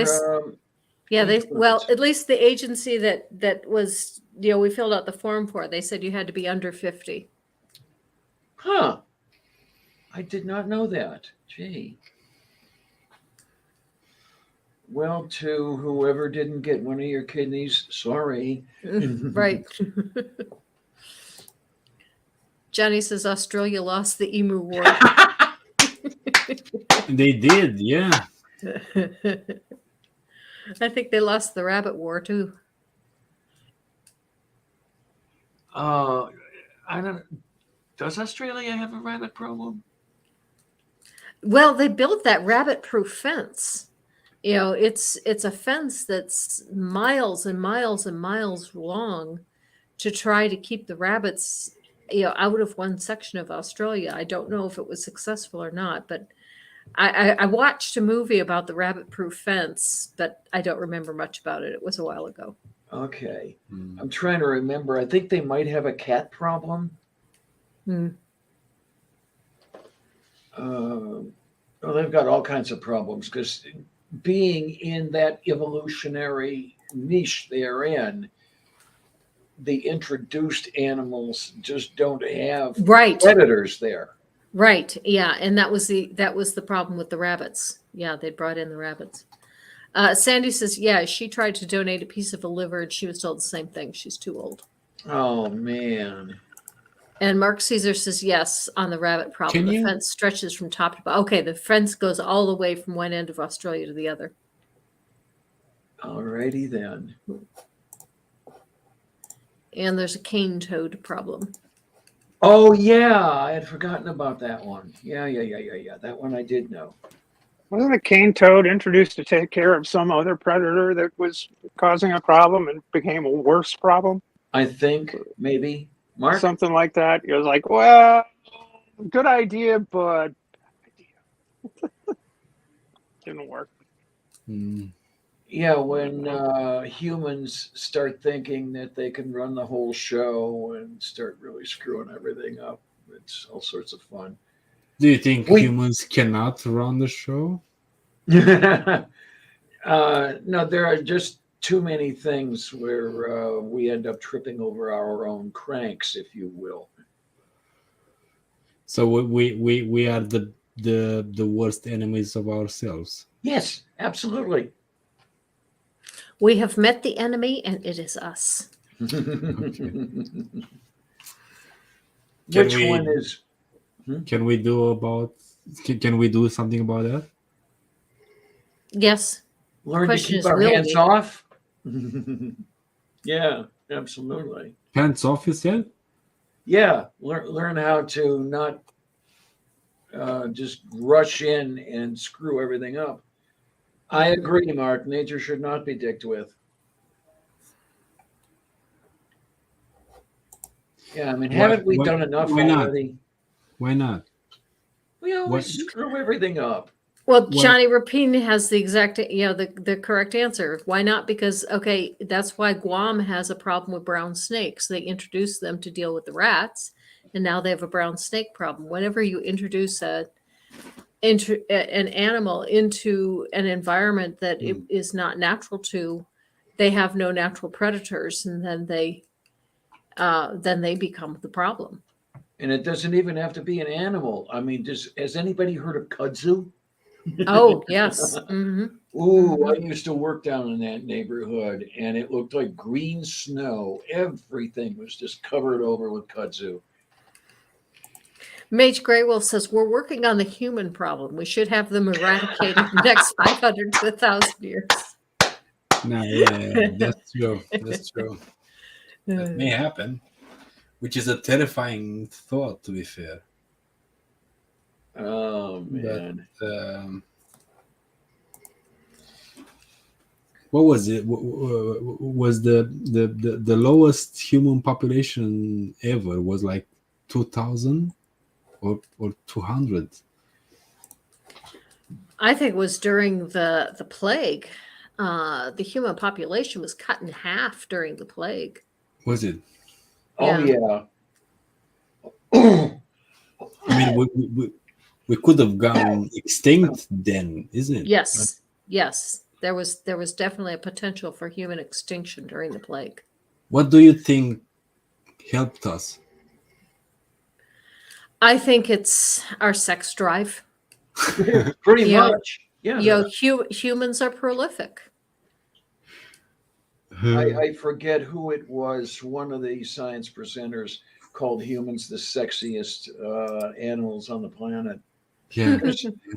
Yeah, age limits. at least the agency that was we filled out the form for. They said you had to be under 50. Huh? I did not know that. Gee. Well, to whoever didn't get one of your kidneys, sorry. Right. Johnny says Australia lost the emu war. They did, yeah. I think they lost the rabbit war too. I don't. Does Australia have a rabbit problem? Well, they built that rabbit-proof fence. It's a fence that's miles and miles and miles long to try to keep the rabbits, out of one section of Australia. I don't know if it was successful or not, but I watched a movie about the rabbit-proof fence, but I don't remember much about it. It was a while ago. Okay. Mm. I'm trying to remember. I think they might have a cat problem. Well, they've got all kinds of problems because being in that evolutionary niche they're in, the introduced animals just don't have Right. predators there. Right. Yeah, and that was the problem with the rabbits. Yeah, they brought in the rabbits. Sandy says, yeah, she tried to donate a piece of a liver and she was told the same thing. She's too old. Oh man. And Mark Caesar says yes on the rabbit problem. The fence stretches from top to bottom. Okay, the fence goes all the way from one end of Australia to the other. Alrighty then. And there's a cane toad problem. Oh yeah, I had forgotten about that one. Yeah. That one I did know. Wasn't a cane toad introduced to take care of some other predator that was causing a problem and became a worse problem? I think maybe. Mark? Something like that. It was like, well, good idea, but didn't work. Mm. Yeah, when humans start thinking that they can run the whole show and start really screwing everything up, it's all sorts of fun. Do you think humans cannot run the show? No, there are just too many things where we end up tripping over our own cranks, if you will. So we are the worst enemies of ourselves. Yes, absolutely. We have met the enemy, and it is us. Which we- one is? Can we do something about that? Yes. Learn to Question keep is, our will hands we? off? Yeah, absolutely. Hands off, you said? Yeah, learn how to not just rush in and screw everything up. I agree, Mark. Nature should not be dicked with. Yeah, I mean, haven't we done enough already? Why not? We always screw everything up. Well, Johnny Rapine has the exact, the correct answer. Why not? Because, okay, that's why Guam has a problem with brown snakes. They introduced them to deal with the rats, and now they have a brown snake problem. Whenever you introduce an animal into an environment that it is not natural to, they have no natural predators, and then they become the problem. And it doesn't even have to be an animal. I mean, has anybody heard of kudzu? Oh, yes. Mm-hmm. Ooh, I used to work down in that neighborhood, and it looked like green snow. Everything was just covered over with kudzu. Mage Graywolf says, we're working on the human problem. We should have them eradicated in the next 500 to 1,000 years. No, yeah, that's true. That's true. That may happen, which is a terrifying thought, to be fair. Oh But man. what was it? Was the lowest human population ever was like 2,000 or 200? I think it was during the plague. The human population was cut in half during the plague. Was it? Oh Yeah. yeah. I mean, we could have gone extinct then, isn't it? Yes, yes. There was definitely a potential for human extinction during the plague. What do you think helped us? I think it's our sex drive. Pretty Yeah. much. Yeah. Humans are prolific. I forget who it was. One of the science presenters called humans the sexiest animals on the planet. Yeah.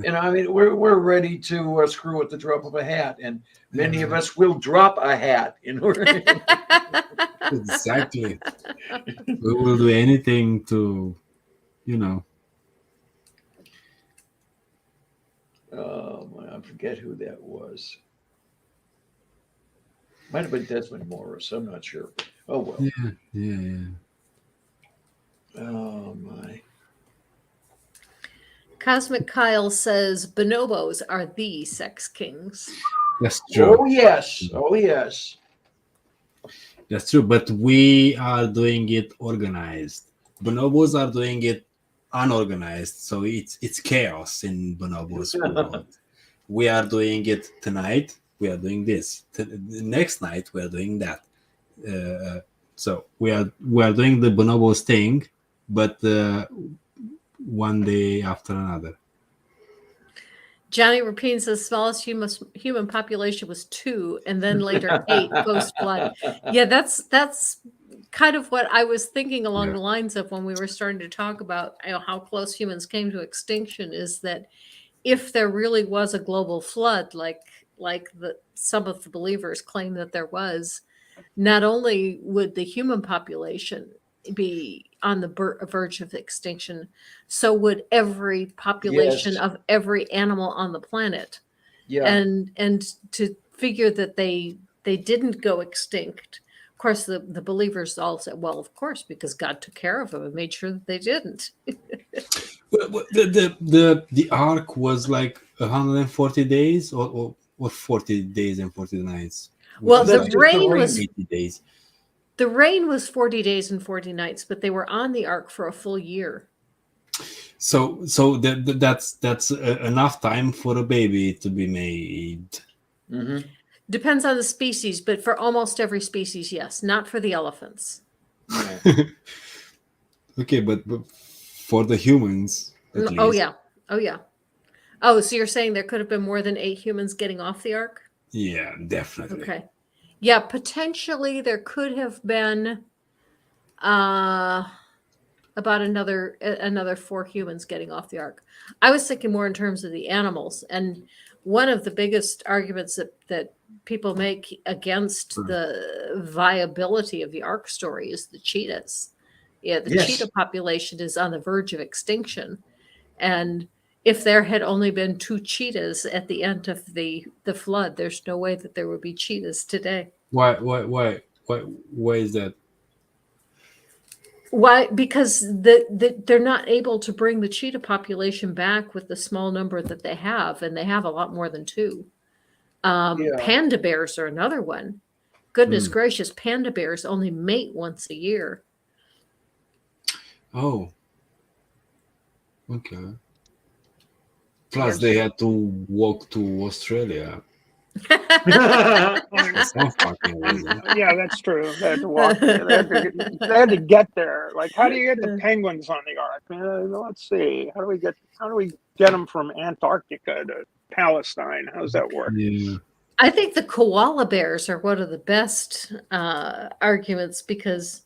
And I mean, we're ready to screw at the drop of a hat, and many of us will drop a hat in order. Exactly. We will do anything to, I forget who that was. Might have been Desmond Morris. I'm not sure. Oh well. Yeah. Oh my. Cosmic Kyle says bonobos are the sex kings. That's true. Oh yes. Oh yes. That's true. But we are doing it organized. Bonobos are doing it unorganized. So it's chaos in bonobos world. We are doing it tonight. We are doing this. The next night we are doing that. So we are doing the bonobos thing, but one day after another. Johnny Rapine says smallest human population was 2, and then later 8 post flood. Yeah, that's kind of what I was thinking along the lines of when we were starting to talk about how close humans came to extinction. Is that if there really was a global flood, like some of the believers claim that there was, not only would the human population be on the verge of extinction, so would every population Yes. of every animal on the planet. Yeah. And to figure that they didn't go extinct, of course the believers all said, well, of course, because God took care of them and made sure that they didn't. The ark was like 140 days or 40 days and 40 nights. Well, That's the just rain rain. was 80 days. the rain was 40 days and 40 nights, but they were on the ark for a full year. So that's enough time for a baby to be made. Mm-hmm. Depends on the species, but for almost every species, yes. Not for the elephants. Yeah. Okay, but for the humans, at Oh least. yeah. Oh, so you're saying there could have been more than 8 humans getting off the ark? Yeah, definitely. Okay. Yeah, potentially there could have been about another 4 humans getting off the ark. I was thinking more in terms of the animals, and one of the biggest arguments that people make against the viability of the ark story is the cheetahs. Yeah, the Yes. cheetah population is on the verge of extinction, and if there had only been 2 cheetahs at the end of the flood, there's no way that there would be cheetahs today. Why is that? Why? Because they're not able to bring the cheetah population back with the small number that they have, and they have a lot more than 2. Panda bears are another one. Goodness gracious, panda bears only mate once a year. Oh, okay. Plus, they had to walk to Australia. That's not fucking reason. Yeah, that's true. They had to walk. They had to get there. Like, how do you get the penguins on the ark? Let's see. How do we get them from Antarctica to Palestine? How does that work? Yeah. I think the koala bears are one of the best arguments, because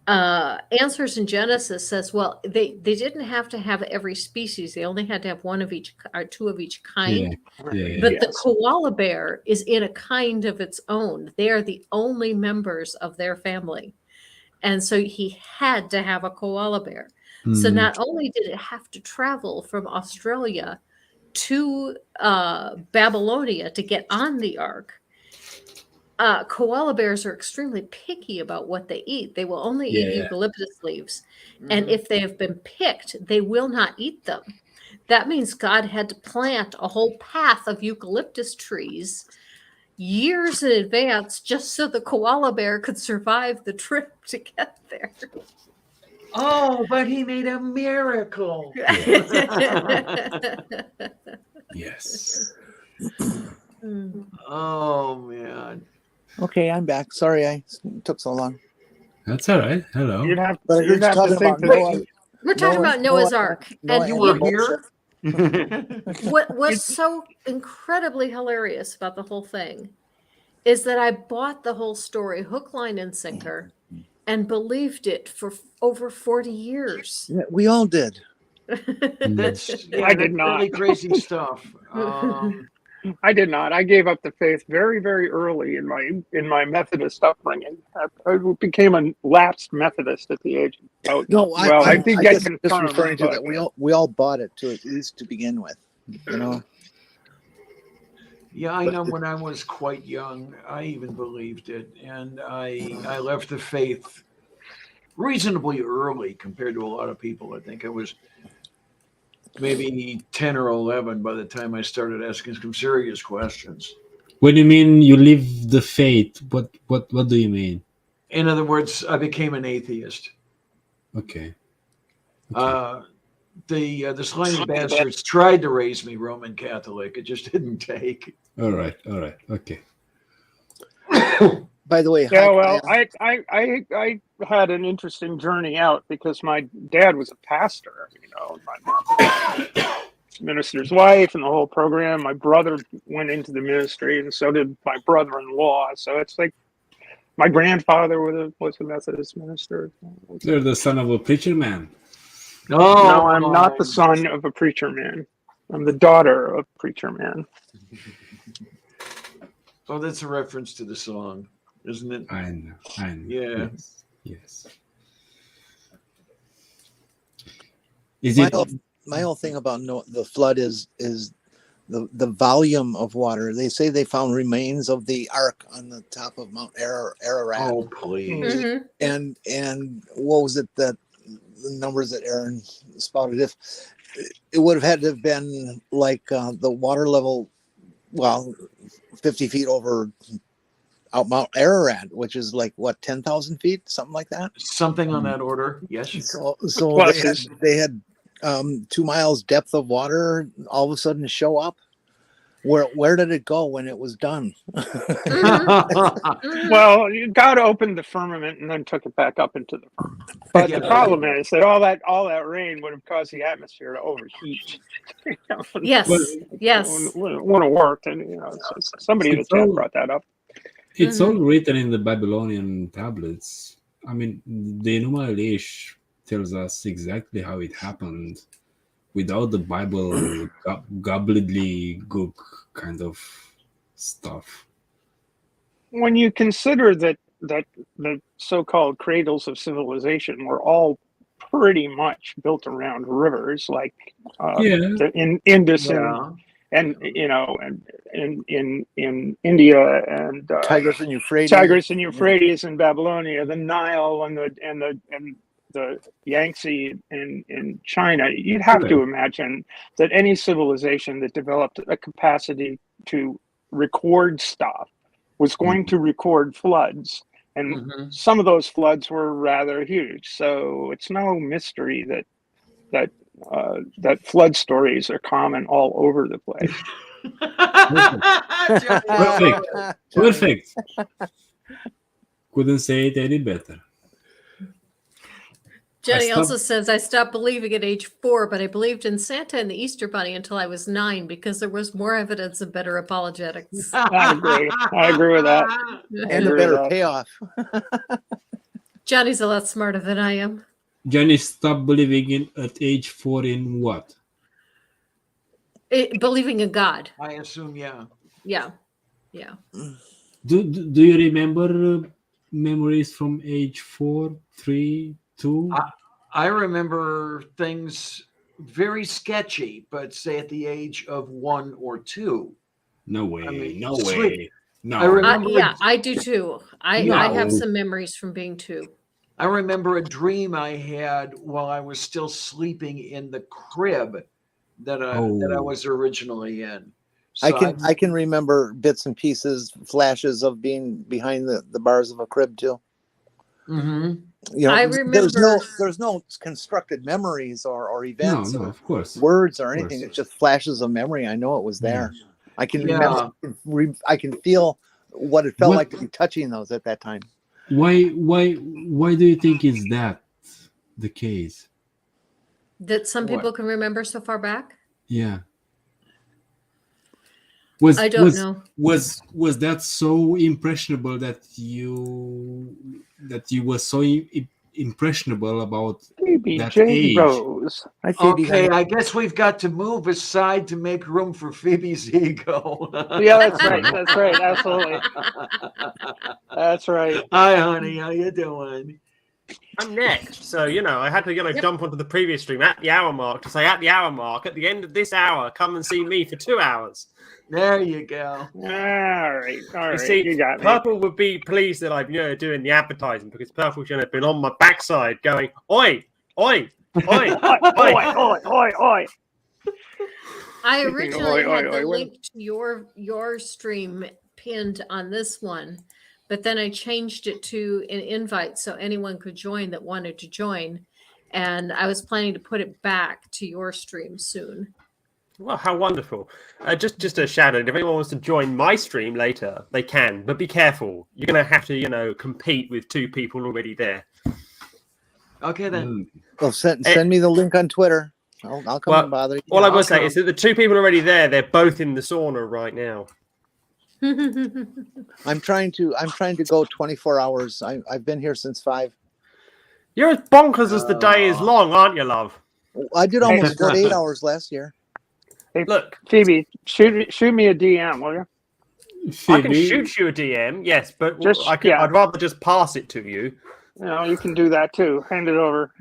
Answers in Genesis says, well, they didn't have to have every species. They only had to have 1 of each or 2 of each kind. Yeah. But the koala bear is in a kind of its own. They are the only members of their family. And so he had to have a koala bear. So not only did it have to travel from Australia to Babylonia to get on the ark, koala bears are extremely picky about what they eat. They will only eat Yeah. eucalyptus leaves. And if they have been picked, they will not eat them. That means God had to plant a whole path of eucalyptus trees years in advance just so the koala bear could survive the trip to get there. Oh, but he made a miracle. Yes. Oh man. Okay, I'm back. Sorry I took so long. That's all right. Hello. You'd have, But I heard you'd you have to talking think about that Noah. We're talking about Noah's Ark. And You were here? what was so incredibly hilarious about the whole thing is that I bought the whole story hook, line, and sinker and believed it for over 40 years. Yeah, we all did. That's I did not. really crazy stuff. I did not. I gave up the faith very, very early in my Methodist upbringing. I became a lapsed Methodist at the age of No, I did I get guess confirmed. just referring to but- that we all bought it to at least to begin with. You know. Yeah, I know when I was quite young, I even believed it. And I left the faith reasonably early compared to a lot of people. I think I was maybe 10 or 11 by the time I started asking some serious questions. When you mean you leave the faith, what do you mean? In other words, I became an atheist. Okay. The slimy bastards tried to raise me Roman Catholic. It just didn't take. All right. Okay. By the way, Yeah, hi, well, Kyle. I had an interesting journey out because my dad was a pastor, my mom minister's wife and the whole program. My brother went into the ministry, and so did my brother-in-law. So it's like my grandfather was a Methodist minister. You're the son of a preacher man. No, I'm not the son of a preacher man. I'm the daughter of a preacher man. Oh, that's a reference to the song, isn't it? I know. Yeah. Yes. Is it? My whole thing about the flood is the volume of water. They say they found remains of the ark on the top of Mount Ararat. Oh, please. Mm-hmm. And what was it that the numbers that Aaron spouted? If it would have had to have been like the water level, 50 feet over out Mount Ararat, which is like what, 10,000 feet, something like that. Something on that order. Yes. So Pluses. they had 2 miles depth of water all of a sudden show up. Where did it go when it was done? Well, God opened the firmament and then took it back up into the firmament. But the problem is that all that rain would have caused the atmosphere to overheat. Yes. Wouldn't have worked, and somebody in the chat brought that up. It's all written in the Babylonian tablets. I mean, the Enuma Elish tells us exactly how it happened without the Bible gobbledygook kind of stuff. When you consider that the so-called cradles of civilization were all pretty much built around rivers, like in Indus and in India and Tigris and Euphrates in Babylonia, the Nile and the Yangtze in China. You'd have to imagine that any civilization that developed a capacity to record stuff was going to record floods, and some of those floods were rather huge. So it's no mystery that flood stories are common all over the place. Perfect. Couldn't say it any better. Jenny also says, I stopped believing at age 4, but I believed in Santa and the Easter Bunny until I was 9 because there was more evidence of better apologetics. I agree with that. And a better payoff. Johnny's a lot smarter than I am. Jenny stopped believing at age 4 in what? Believing in God. I assume, yeah. Yeah. Do you remember memories from age 4, 3, 2? I remember things very sketchy, but say at the age of 1 or 2. No way. I mean, No sweet. way. No. I remember. Yeah, I do too. I have No. some memories from being 2. I remember a dream I had while I was still sleeping in the crib that I was originally in. So I can remember bits and pieces, flashes of being behind the bars of a crib too. Mhm. You know, I remember. there's no constructed memories or No, events no, or of course. words or Of anything. course. It's just flashes of memory. I know it was there. I can Yeah. remember. I can feel what it felt What- like to be touching those at that time. Why do you think is that the case? That some What? people can remember so far back? Yeah. I don't know. Was that so impressionable that you were so impressionable about Phoebe that J. age? Rose. Hi, Phoebe. Okay, I guess we've got to move aside to make room for Phoebe's ego. Yeah, that's right. That's right. Absolutely. That's right. Hi, honey. How you doing? I'm next, so I had to jump onto the previous stream at the hour mark to say at the hour mark, at the end of this hour, come and see me for 2 hours. There you go. All right. You see, You got me. Purple would be pleased that I'm doing the advertising because Purple should have been on my backside going, oi, oi, oi, oi. Oi. I Speaking of originally oi, had oi, the oi, link to your stream pinned on this one, but then I changed it to an invite so anyone could join that wanted to join. And I was planning to put it back to your stream soon. Well, how wonderful. Just a shout out. If anyone wants to join my stream later, they can, but be careful. You're going to have to, compete with 2 people already there. Okay, then. Well, send me the link on Twitter. I'll come and bother you. All I will I'll say come. is that the 2 people already there, they're both in the sauna right now. I'm trying to go 24 hours. I've been here since 5. You're as bonkers as the day is long, aren't you, love? I did almost 48 hours last year. Hey, Look, Phoebe, shoot me a DM, will you? I can Phoebe, shoot you a DM, yes, but Yeah. I'd rather just pass it to you. You can do that too. Hand it over.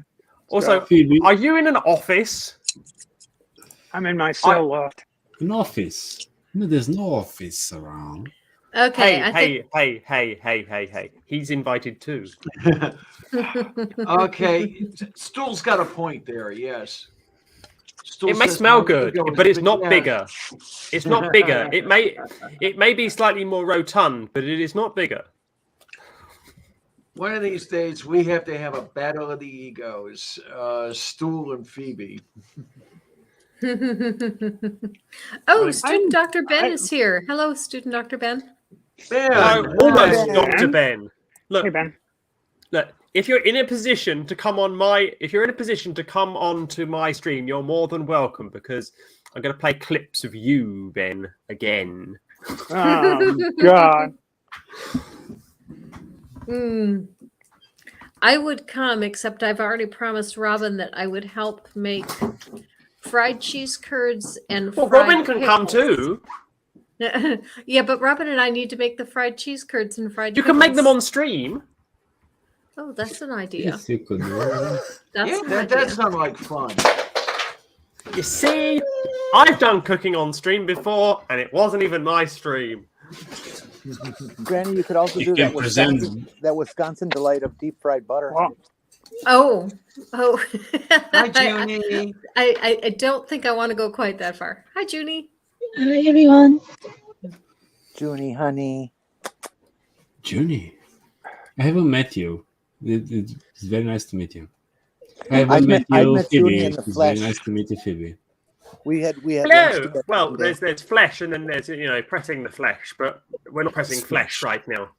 Also, Phoebe, are you in an office? I'm in my cell loft. an office. No, there's no office around. Okay. Hey. He's invited too. Okay. Stool's got a point there, yes. Stool It may says smell my good, ego is but it's big, not yeah. bigger. It's not bigger. It may be slightly more rotund, but it is not bigger. One of these days, we have to have a battle of the egos, Stool and Phoebe. Oh, student Dr. Ben is here. Hello, student Dr. Ben. Ben, Almost Ben. Dr. Ben. Look, Hey, Ben. look. If you're in a position to come on to my stream, you're more than welcome because I'm going to play clips of you, Ben, again. Oh, God. I would come, except I've already promised Robin that I would help make fried cheese curds and Well, fried Robin can come pickles. too. Yeah, but Robin and I need to make the fried cheese curds and fried You can make them pickles. on stream. Oh, that's an idea. Yes, you could. That's yeah, an that idea. sounds like fun. You see, I've done cooking on stream before, and it wasn't even my stream. Granny, you could also You do can present. that Wisconsin delight of deep fried butter. Well, Oh. Hi, Junie. I don't think I want to go quite that far. Hi, Junie. Hi, everyone. Junie, honey. Junie, I haven't met you. It's very nice to meet you. I I've haven't met met you, Junie Phoebe. in the It's flesh. very nice to meet you, Phoebe. We had lunch Hello. together Well, today. there's flesh, and then there's pressing the flesh, but we're not pressing flesh right now.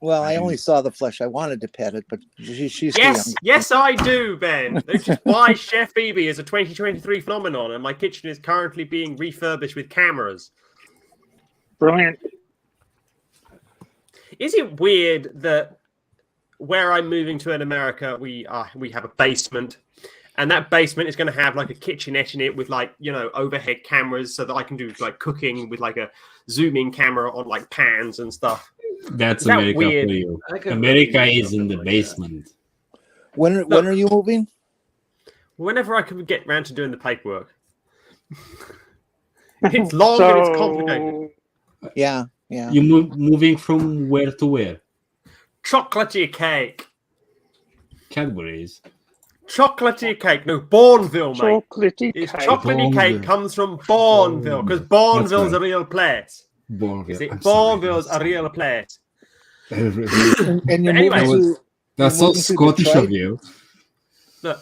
Well, I only saw the flesh. I wanted to pet it, but she's too Yes, young. yes, I do, Ben. Which is why Chef Phoebe is a 2023 phenomenon, and my kitchen is currently being refurbished with cameras. brilliant. Is it weird that where I'm moving to in America, we have a basement, and that basement is going to have like a kitchenette in it with overhead cameras, so that I can do like cooking with like a zooming camera on like pans and stuff. That's Is that America weird? for you. I could America really use is in something the like basement. When are you moving? Whenever I can get round to doing the paperwork. It's long and it's complicated. So Yeah. You moving from where to where? Chocolatey cake. Cadbury's. Chocolatey cake. No, Bourneville, mate. chocolatey It's cake. chocolatey cake Bourneville. comes from Bourneville because Bourneville's That's a real place. Bourneville. You see, I'm sorry. Bourneville's a real place. And But you're anyway, moving to That's you're so moving to Scottish Detroit? of you. look,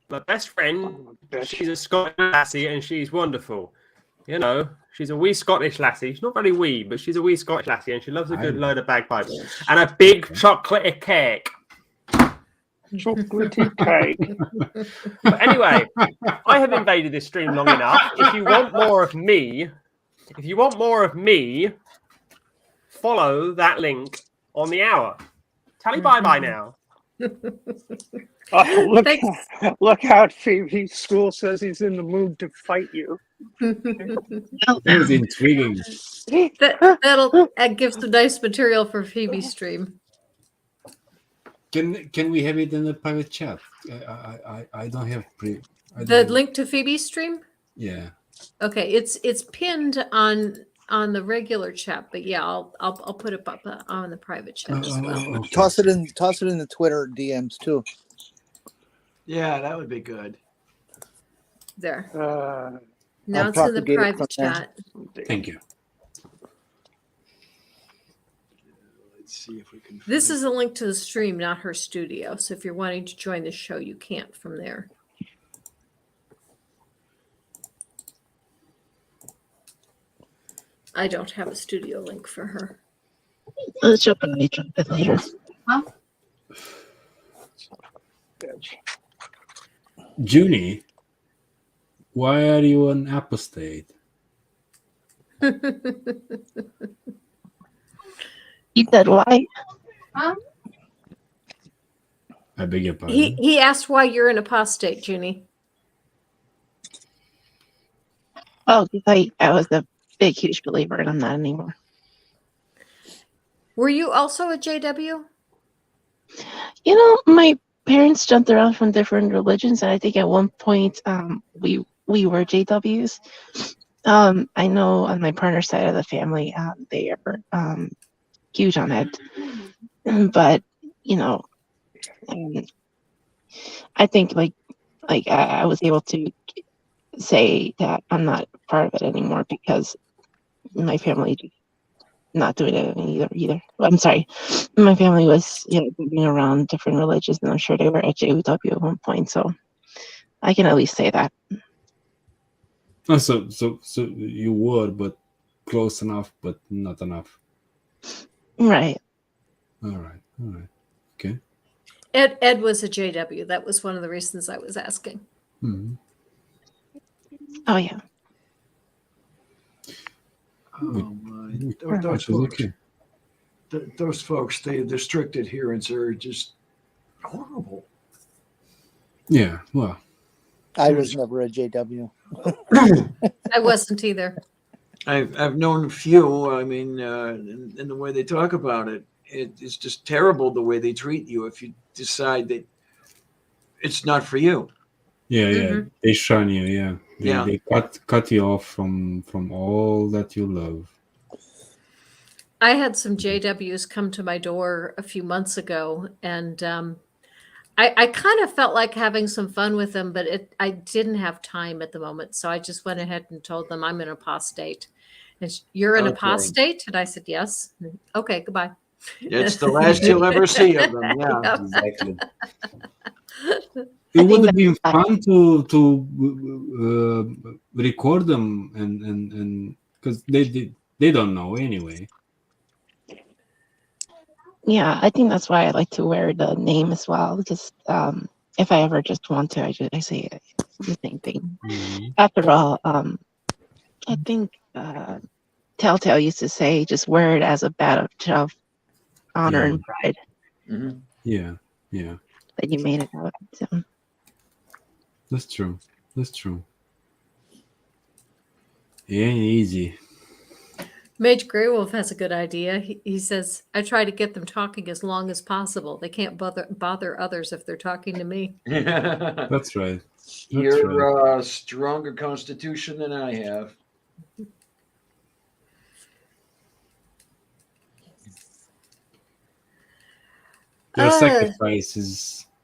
my best friend, Oh, bitch. she's a Scottish lassie and she's wonderful. You know, she's a wee Scottish lassie. She's not very wee, but she's a wee Scottish lassie and she loves a good load of bagpipes and a big chocolatey cake. Chocolatey cake. But anyway, I have invaded this stream long enough. If you want more of me, follow that link on the hour. Tally bye-bye now. Oh, Thanks. look out, Phoebe. School says he's in the mood to fight you. That was intriguing. That'll give some nice material for Phoebe's stream. Can we have it in the private chat? I don't have The link to Phoebe's stream? Yeah. Okay, it's pinned on the regular chat, but yeah, I'll put it up on the private chat as well. Okay. Toss it in the Twitter DMs too. Yeah, that would be good. There. Now Now it's in the propagate it private from there. chat. Thank you. Let's see if we can. This find- is a link to the stream, not her studio. So if you're wanting to join the show, you can't from there. I don't have a studio link for her. Let's jump in later. Junie, why are you an apostate? You said why? I beg your pardon. He asked why you're an apostate, Junie. Oh, because I was a big, huge believer, and I'm not anymore. Were you also a JW? You know, my parents jumped around from different religions, and I think at one point we were JWs. I know on my partner's side of the family, they are huge on it, but you know, I think like I was able to say that I'm not part of it anymore because my family just not doing it either. I'm sorry, my family was moving around different religions, and I'm sure they were at JW at one point, so I can at least say that. Oh, so you were, but close enough, but not enough. Right. All right. Okay. Ed was a JW. That was one of the reasons I was asking. Mhm. Oh yeah. Oh my! Which Those is folks, okay. those folks, the strict adherents are just horrible. Yeah. Well. I was never a JW. I wasn't either. I've known a few. I mean, in the way they talk about it, it's just terrible the way they treat you if you decide that it's not for you. Yeah. Mhm. They shun you. Yeah. Yeah. They cut you off from all that you love. I had some JWs come to my door a few months ago, and I kind of felt like having some fun with them, but I didn't have time at the moment, so I just went ahead and told them I'm an apostate. And you're an Okay. apostate? And I said, yes. Okay, goodbye. It's the last you'll ever see of them. Yeah. Yep. Exactly. I It would think have been that's fun to record them and because they don't know anyway. Yeah, I think that's why I like to wear the name as well. Just if I ever just want to, I say the same thing. Mhm. After all, I think Telltale used to say, just wear it as a badge of honor Yeah. and pride Mhm. Yeah. that you made it out. So, That's true. It ain't easy. Mage Grey Wolf has a good idea. He says, I try to get them talking as long as possible. They can't bother others if they're talking to me. That's right. That's right. You're a stronger constitution than I have.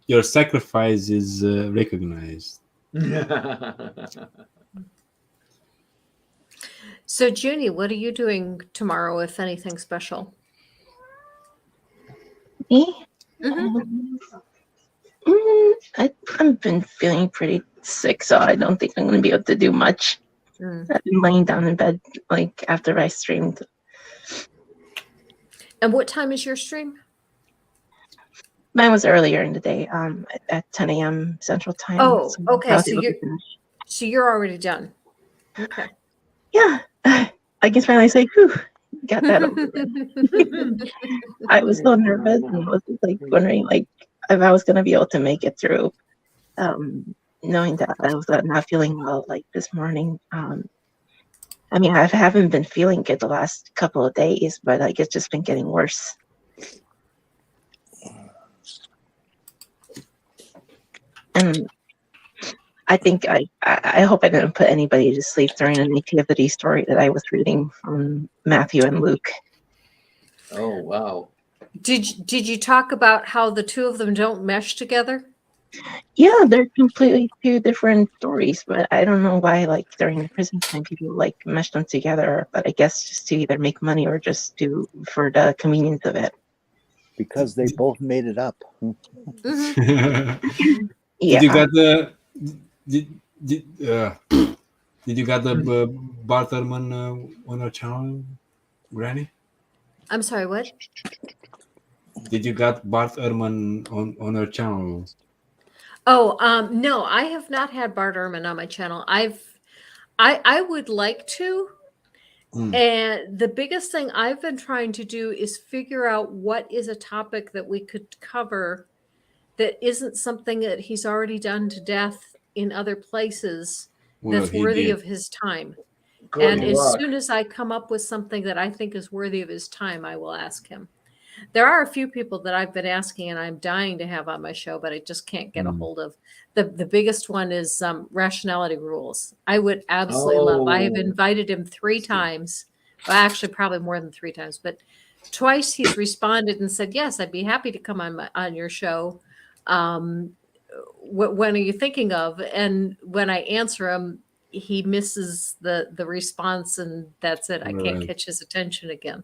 Your sacrifice is recognized. So, Junie, what are you doing tomorrow, if anything special? Me? Mhm. I've been feeling pretty sick, so I don't think I'm going to be able to do much. Mm. I've been laying down in bed like after I streamed. And what time is your stream? Mine was earlier in the day, at 10 a.m. Central Time. Oh, so okay, I was so able to finish. So you're already done. Okay. Yeah, I can finally say, "Whew, got that over with." I was so nervous and was like wondering like if I was going to be able to make it through. Knowing that I was not feeling well like this morning. I mean, I haven't been feeling good the last couple of days, but like it's just been getting worse. And I think I hope I didn't put anybody to sleep during a nativity story that I was reading from Matthew and Luke. Oh, wow. Did you talk about how the two of them don't mesh together? Yeah, they're completely two different stories, but I don't know why, like, during the prison time, people, like, mesh them together, but I guess just to either make money or just for the convenience of it. Because they both made it up. Mhm. Yeah. Did you get the did you get the Bart Ehrman on our channel, Granny? I'm sorry, what? Did you got Bart Ehrman on our channel? Oh, no, I have not had Bart Ehrman on my channel. I would like to. And the biggest thing I've been trying to do is figure out what is a topic that we could cover that isn't something that he's already done to death in other places Well, that's he worthy did. of his time. Good And as luck. soon as I come up with something that I think is worthy of his time, I will ask him. There are a few people that I've been asking and I'm dying to have on my show, but I just can't get a hold of. The biggest one is rationality rules. I would absolutely love. I have Oh. invited him 3 times. Well, actually, probably more than 3 times, but twice he's responded and said, yes, I'd be happy to come on your show. When are you thinking of? And when I answer him, he misses the response, and that's it. I can't Right. catch his attention again.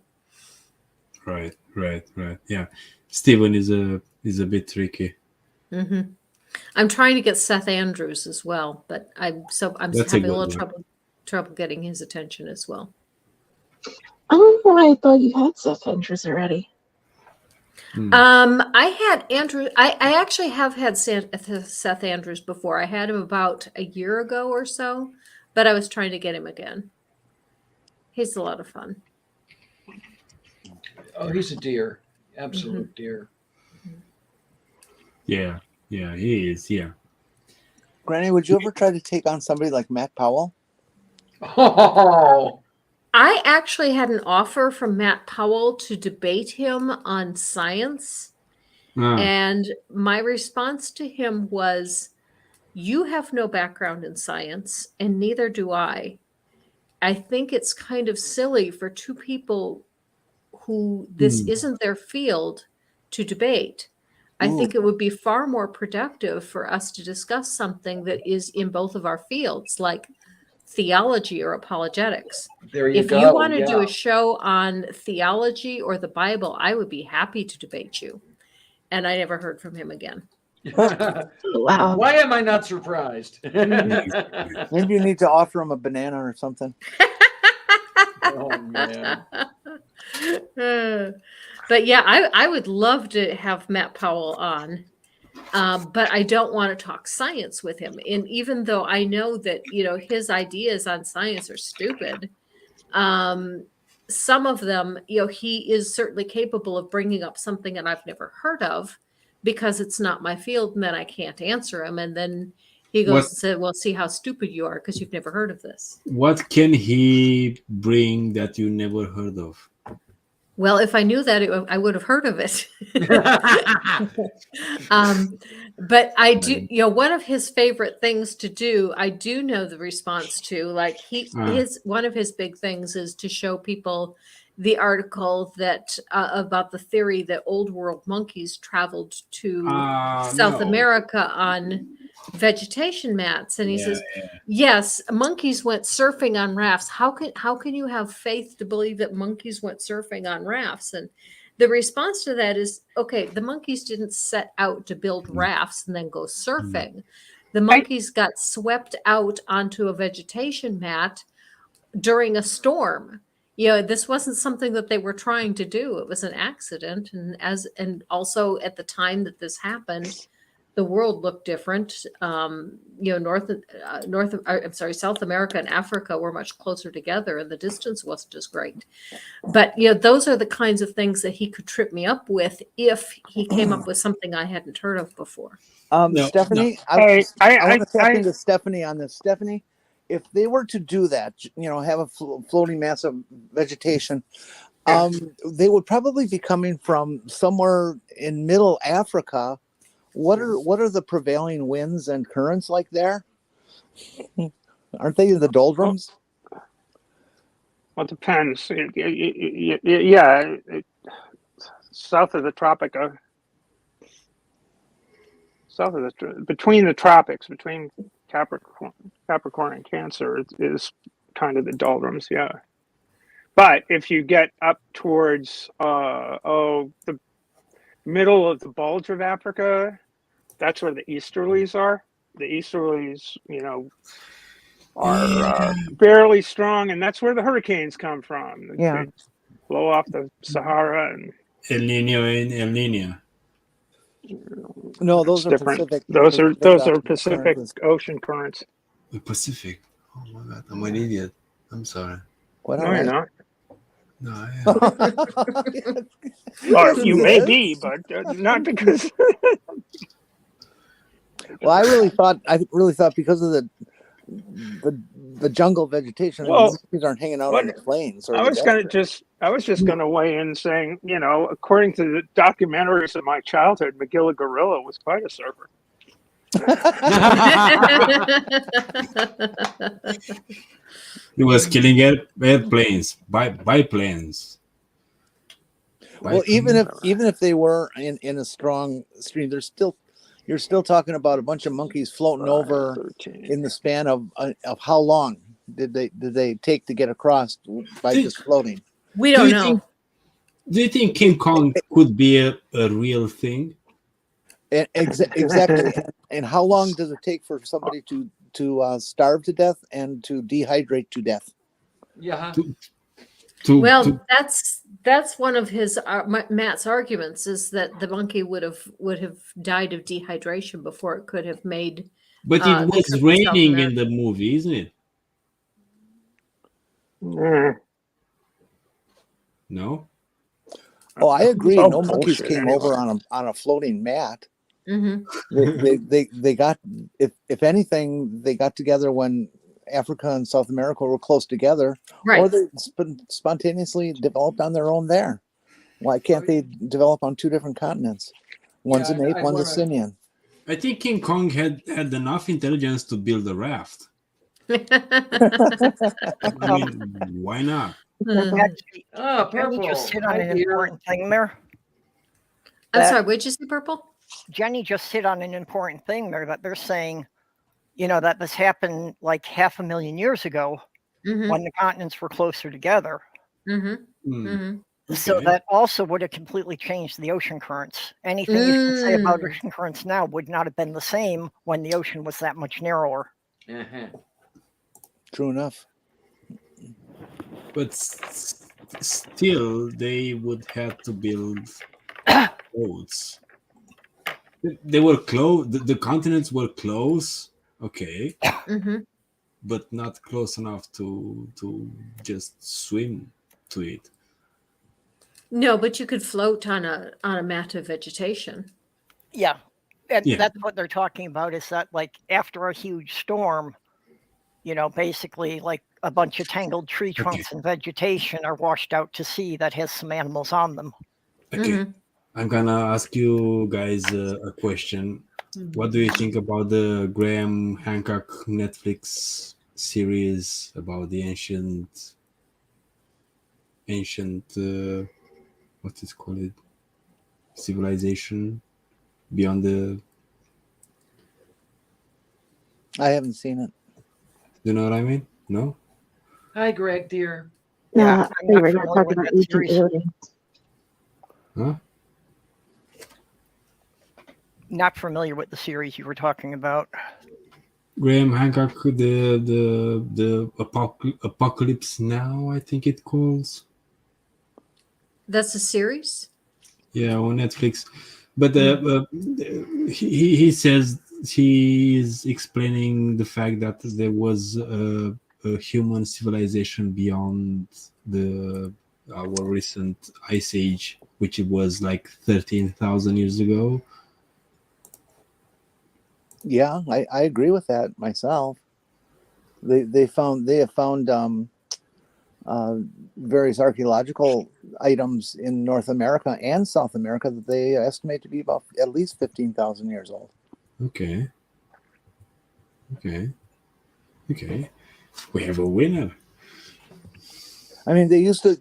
Right. Yeah, Steven is a bit tricky. Mm-hmm. I'm trying to get Seth Andrews as well, but I'm That's a having a good little one. trouble getting his attention as well. I don't know why I thought you had Seth Andrews already. I had Andrew. I actually have had Seth Andrews before. I had him about a year ago or so, but I was trying to get him again. He's a lot of fun. Oh, he's a dear. Absolute dear. Yeah, he is. Yeah. Granny, would you ever try to take on somebody like Matt Powell? Oh, I actually had an offer from Matt Powell to debate him on science. And my response to him was, you have no background in science, and neither do I. I think it's kind of silly for two people who this isn't their field to debate. I think it would be far more productive for us to discuss something that is in both of our fields, like theology or apologetics. there you If go. you want to do Yeah. a show on theology or the Bible, I would be happy to debate you. And I never heard from him again. Wow. Why am I not surprised? Maybe you need to offer him a banana or something. Oh, man. But yeah, I would love to have Matt Powell on. But I don't want to talk science with him. And even though I know that, his ideas on science are stupid, some of them, he is certainly capable of bringing up something that I've never heard of because it's not my field, and then I can't answer him. And then, He goes What and said, "Well, see how stupid you are because you've never heard of this." what can he bring that you never heard of? Well, if I knew that, I would have heard of it. But I do, one of his favorite things to do, I do know the response to. Like one of his big things is to show people the article that about the theory that old world monkeys traveled to South No. America on vegetation mats, and he Yeah, says, yes, monkeys went surfing on rafts. How can you have faith to believe that monkeys went surfing on rafts? And the response to that is, okay, the monkeys didn't set out to build rafts and then go surfing. The monkeys got swept out onto a vegetation mat during a storm. This wasn't something that they were trying to do. It was an accident. And also at the time that this happened, the world looked different. South America and Africa were much closer together, and the distance wasn't as great. But those are the kinds of things that he could trip me up with if he came up with something I hadn't heard of before. Stephanie, I want to tap into Stephanie on this. Stephanie, if they were to do that, have a floating mass of vegetation, they would probably be coming from somewhere in middle Africa. What are the prevailing winds and currents like there? Aren't they in the doldrums? Well, it depends. South of the Tropica, between the tropics, between Capricorn and Cancer is kind of the doldrums, yeah. But if you get up towards the middle of the bulge of Africa, that's where the easterlies are. The easterlies, are fairly strong, and that's where the hurricanes come from. They blow off the Sahara and El Niño. No, those are different. Pacific. Those are Pacific Ocean currents. The Pacific. Oh my God, I'm an idiot. I'm sorry. What? No, you're not. No, I am. Or you may be, but not because. Well, I really thought because of the jungle vegetation, these aren't hanging out on the plains. I was just gonna weigh in saying, according to the documentaries of my childhood, Magilla Gorilla was quite a surfer. He was killing airplanes, biplanes. Well, even if they were in a strong stream, you're still talking about a bunch of monkeys floating over 13. in the span of how long did they take to get across by just floating? We don't know. Do you think King Kong could be a real thing? Exactly. And how long does it take for somebody to starve to death and to dehydrate to death? Yeah. That's one of his Matt's arguments, is that the monkey would have died of dehydration before it could have made. But it was raining in the movie, isn't it? No. Oh, I agree. No monkeys came over on a floating mat. Mm-hmm. They got, if anything, they got together when Africa and South America were close together, right? Or they spontaneously developed on their own there. Why can't they develop on two different continents? One's an ape, one's a simian. I think King Kong had enough intelligence to build a raft. I mean, why not? Actually, Purple. Jenni just hit on an important thing there. I'm sorry, what'd you say, Purple? Jenni just hit on an important thing there, that they're saying, that this happened like 500,000 years ago when the continents were closer together. So that also would have completely changed the ocean currents. Anything you can say about ocean currents now would not have been the same when the ocean was that much narrower. True enough. But still, they would have to build roads. They were close. The continents were close. Okay. But not close enough to just swim to it. No, but you could float on a mat of vegetation. Yeah. Yeah. That's what they're talking about, is that like after a huge storm, basically like a bunch of tangled tree trunks and vegetation are washed out to sea that has some animals on them. Okay. I'm gonna ask you guys a question. What do you think about the Graham Hancock Netflix series about the ancient what is called civilization beyond the? I haven't seen it. You know what I mean? No. Hi, Greg, dear. No, Yeah, I I'm thought not we were going to familiar talk with about that ancient series. aliens. Huh? Not familiar with the series you were talking about. Graham Hancock, the Apocalypse Now, I think it calls. That's a series? Yeah, on Netflix. But he says he is explaining the fact that there was a human civilization beyond our recent ice age, which it was like 13,000 years ago. Yeah, I agree with that myself. They have found various archaeological items in North America and South America that they estimate to be about at least 15,000 years old. Okay. We have a winner. I mean, they used to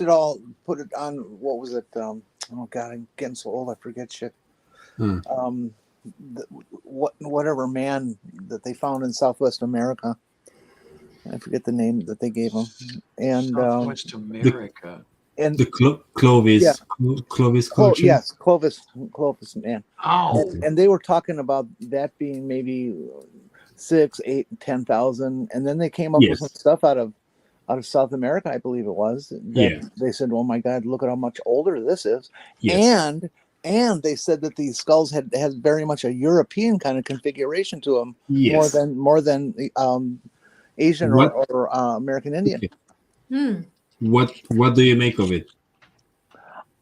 all put it on, what was it? Oh God, I'm getting so old, I forget shit. Whatever man that they found in Southwest America, I forget the name that they gave him. And Southwest America. and The Clovis, Yeah. Clovis culture. yes, Clovis man. Oh, And they were talking about that being maybe 6, 8, 10,000, and then they came up with Yes. some stuff out of South America, I believe it was. That Yeah. They said, "Oh my God, look at how much older this is," Yes. and they said that these skulls had very much a European kind of configuration to them, Yes. more than Asian What? or American Indian. Okay. What do you make of it?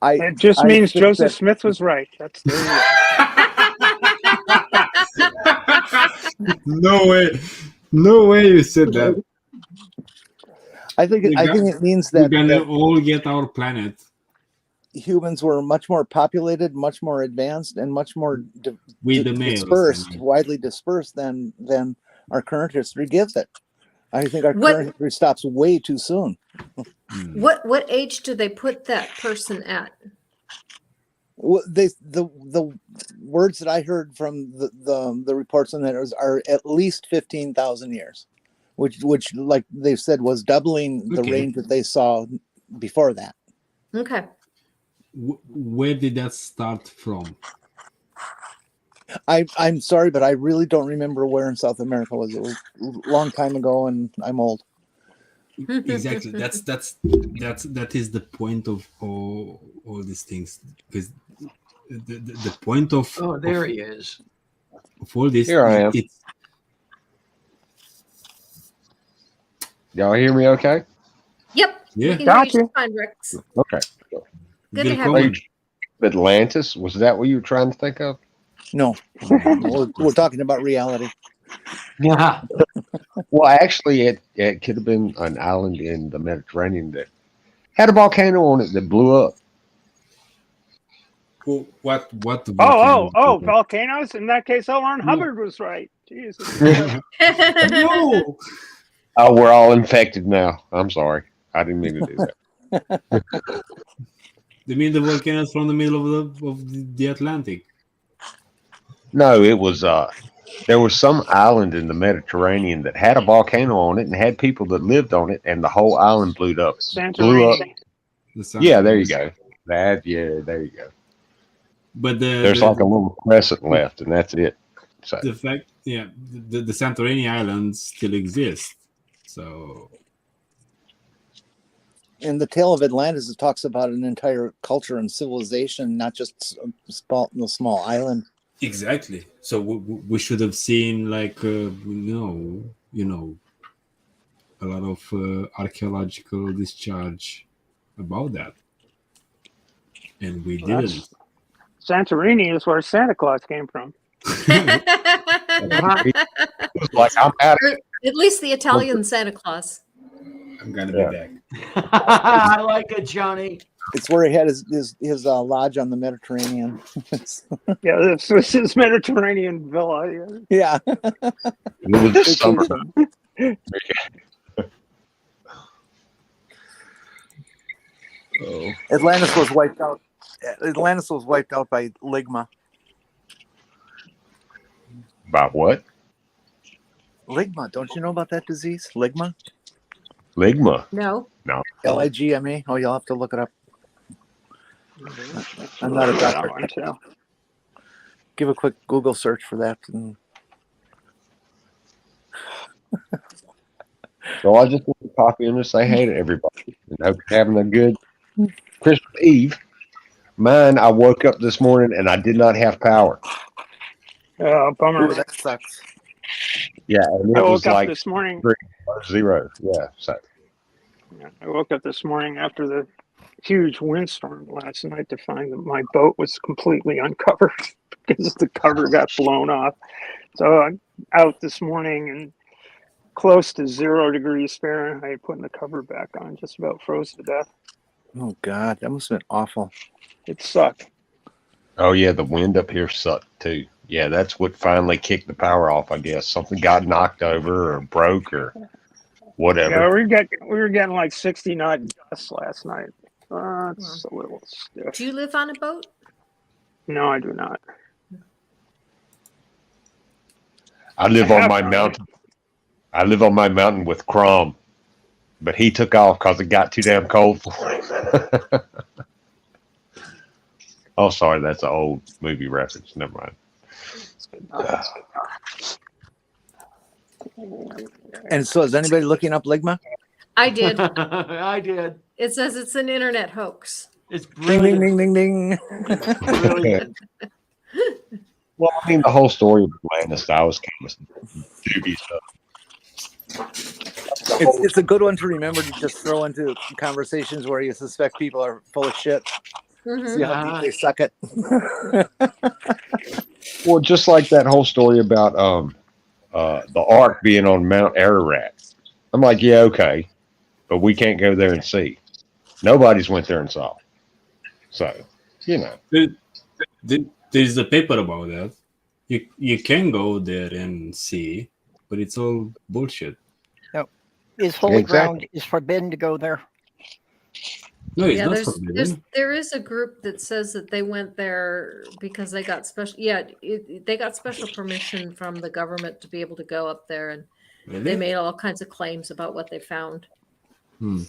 It just I means think Joseph that- Smith was right. That's there you go. No way you said that. I think it means We're that gonna all get our planet. humans were much more populated, much more advanced, and much more With the males. widely dispersed than our current history gives it. I think our What- current history stops way too soon. What age do they put that person at? Well, the words that I heard from the reports on that are at least 15,000 years, which like they said was doubling the Okay. range that they saw before that. Okay. Where did that start from? I'm sorry, but I really don't remember where in South America it was. It was a long time ago, and I'm old. Exactly. That is the point of all these things, because the point of there he is. of all this. Here I am. It's Y'all hear me okay? Yep. Yeah. We can Got hear you you. just fine, Rex. Okay. Good to have Willkommen. you. Atlantis, was that what you were trying to think of? No, we're talking about reality. Yeah. Well, actually, it could have been an island in the Mediterranean that had a volcano on it that blew up. What? Oh, volcanoes. In that case, L. Ron Hubbard was right. Jesus. No. Oh, we're all infected now. I'm sorry. I didn't mean to do that. You mean the volcanoes from the middle of the Atlantic? No, it was there was some island in the Mediterranean that had a volcano on it and had people that lived on it, and the whole island blew up. Blew up. Santorini. Yeah, there you go. There you go. But There's like a little crescent left, and that's it. So the fact, yeah, the Santorini Islands still exist. So In the Tale of Atlantis, it talks about an entire culture and civilization, not just a small island. exactly. So we should have seen like a lot of archaeological discharge about that, and we Well, didn't. Santorini is where Santa Claus came from. He was like, I'm out of Or at least the Italian Santa Claus. I'm gonna Yeah. be back. I like it, Johnny. It's where he had his lodge on the Mediterranean. Yeah, this was his Mediterranean villa. Yeah. Yeah. It was this summer. Oh. Atlantis was wiped out. Atlantis was wiped out by Ligma. About what? Ligma. Don't you know about that disease? Ligma? Ligma. No. Ligma. Oh, you'll have to look it up. I'm not a doctor. Give a quick Google search for that. And... So I just want to pop in and say hey to everybody and hope you're having a good Christmas Eve. Mine, I woke up this morning and I did not have power. Bummer. Ooh, that sucks. Yeah, and I it woke was up like this morning. 0. Yeah, so Yeah, I woke up this morning after the huge windstorm last night to find that my boat was completely uncovered because the cover got blown off. So I'm out this morning and close to 0 degrees Fahrenheit, putting the cover back on, just about froze to death. Oh God, that must have been awful. It sucked. oh yeah, the wind up here sucked too. Yeah, that's what finally kicked the power off, I guess. Something got knocked over or broke or whatever. Yeah, we were getting like 60 knot gusts last night. It's a little stiff. Do you live on a boat? No, I do not. I live on my mountain. I live on my mountain with Crom, but he took off because it got too damn cold for him. Oh, sorry, that's an old movie reference. Never mind. And so, is anybody looking up Ligma? I did. I did. It says it's an internet hoax. It's Ding, brilliant. ding, ding, ding, ding. Brilliant. Well, I mean, the whole story of Atlantis, I was kind of dubious of. It's a good one to remember to just throw into conversations where you suspect people are full of shit. Mhm. See how deep they suck it. Well, just like that whole story about the Ark being on Mount Ararat. I'm like, yeah, okay, but we can't go there and see. Nobody's went there and saw. So, you know. There's a paper about that. You can go there and see, but it's all bullshit. Is holy Exactly. ground is forbidden to go there? No, it's Yeah, not forbidden. there is a group that says that they went there because they got special. Yeah, they got special permission from the government to be able to go up there, and Really? they made all kinds of claims about what they found. Hmm.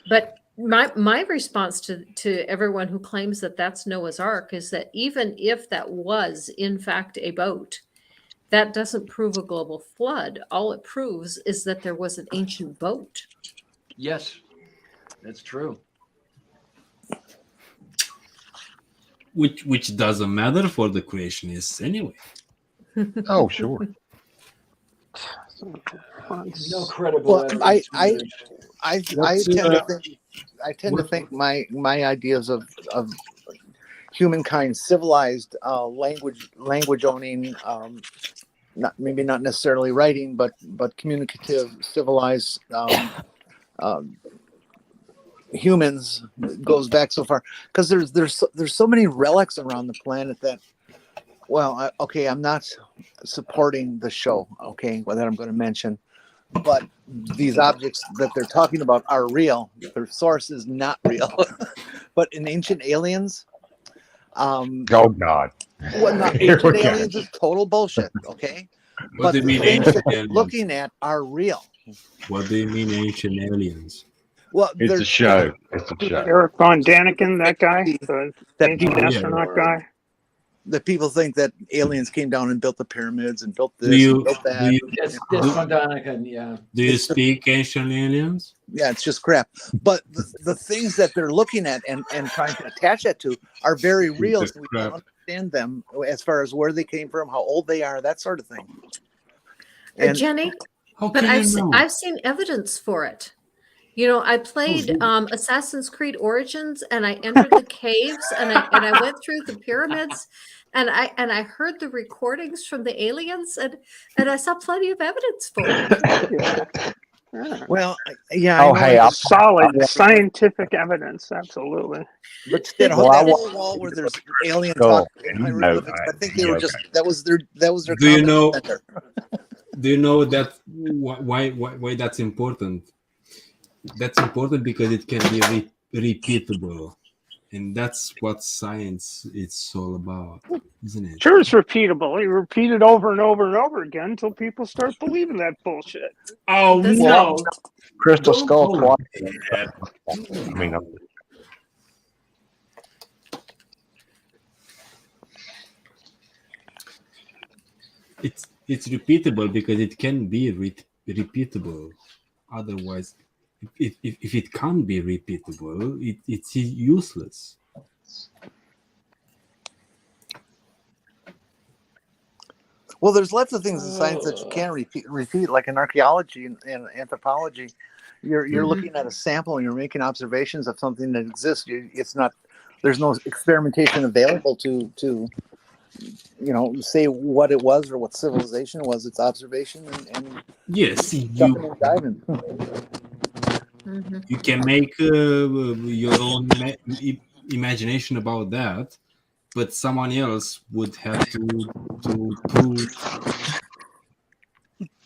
But my response to everyone who claims that that's Noah's Ark is that even if that was in fact a boat, that doesn't prove a global flood. All it proves is that there was an ancient boat. Yes, that's true. Which doesn't matter for the creationists anyway. Oh, sure. No credible Well, evidence. I What's, tend to think my ideas of humankind civilized language owning, not necessarily writing, but communicative civilized humans goes back so far, because there's so many relics around the planet that, well, okay, I'm not supporting the show, okay, that I'm going to mention, but these objects that they're talking about are real. Their source is not real. But in Ancient Aliens, Oh, God. well, not Here Ancient we go. Aliens is total bullshit, okay? What But do you the mean things ancient that you're aliens? looking at are real. What do you mean ancient aliens? Well, It's a there's show. It's a show. Eric Von Daniken, that guy, the that ancient people, astronaut guy. that people think that aliens came down and built the pyramids and built Do this you and built that. do you, Yes, do, this one, Donegan, yeah. do you It's the- speak ancient aliens? Yeah, it's just crap. But the things that they're looking at and trying to attach that to are very real. It's So we crap. don't understand them as far as where they came from, how old they are, that sort of thing. And Jenny, How but can you know? I've seen evidence for it. You know, I played Assassin's Creed Origins, and I entered the caves, and I went through the pyramids, and I heard the recordings from the aliens, and I saw plenty of evidence for it. Yeah. Well, yeah. Oh, hey, Solid scientific evidence, absolutely. But that Well, I whole wall where there's alien Cool. talk hieroglyphics, I think they were just that was their Do you comment know? center. Do you know that why that's important? That's important because it can be repeatable, and that's what science is all about, isn't it? Sure, it's repeatable. You repeat it over and over and over again until people start believing that bullshit. Oh That's no! Crystal Don't Skull call Quad. it that. I mean, It's repeatable because it can be repeatable. Otherwise, if it can't be repeatable, it's useless. Well, there's lots of things in science that you can't repeat, like in archaeology and anthropology. You're looking at a sample and you're making observations of something that exists. It's not. There's no experimentation available to say what it was or what civilization was. It's observation and Yes, jumping and diving. you can make your own imagination about that, but someone else would have to prove.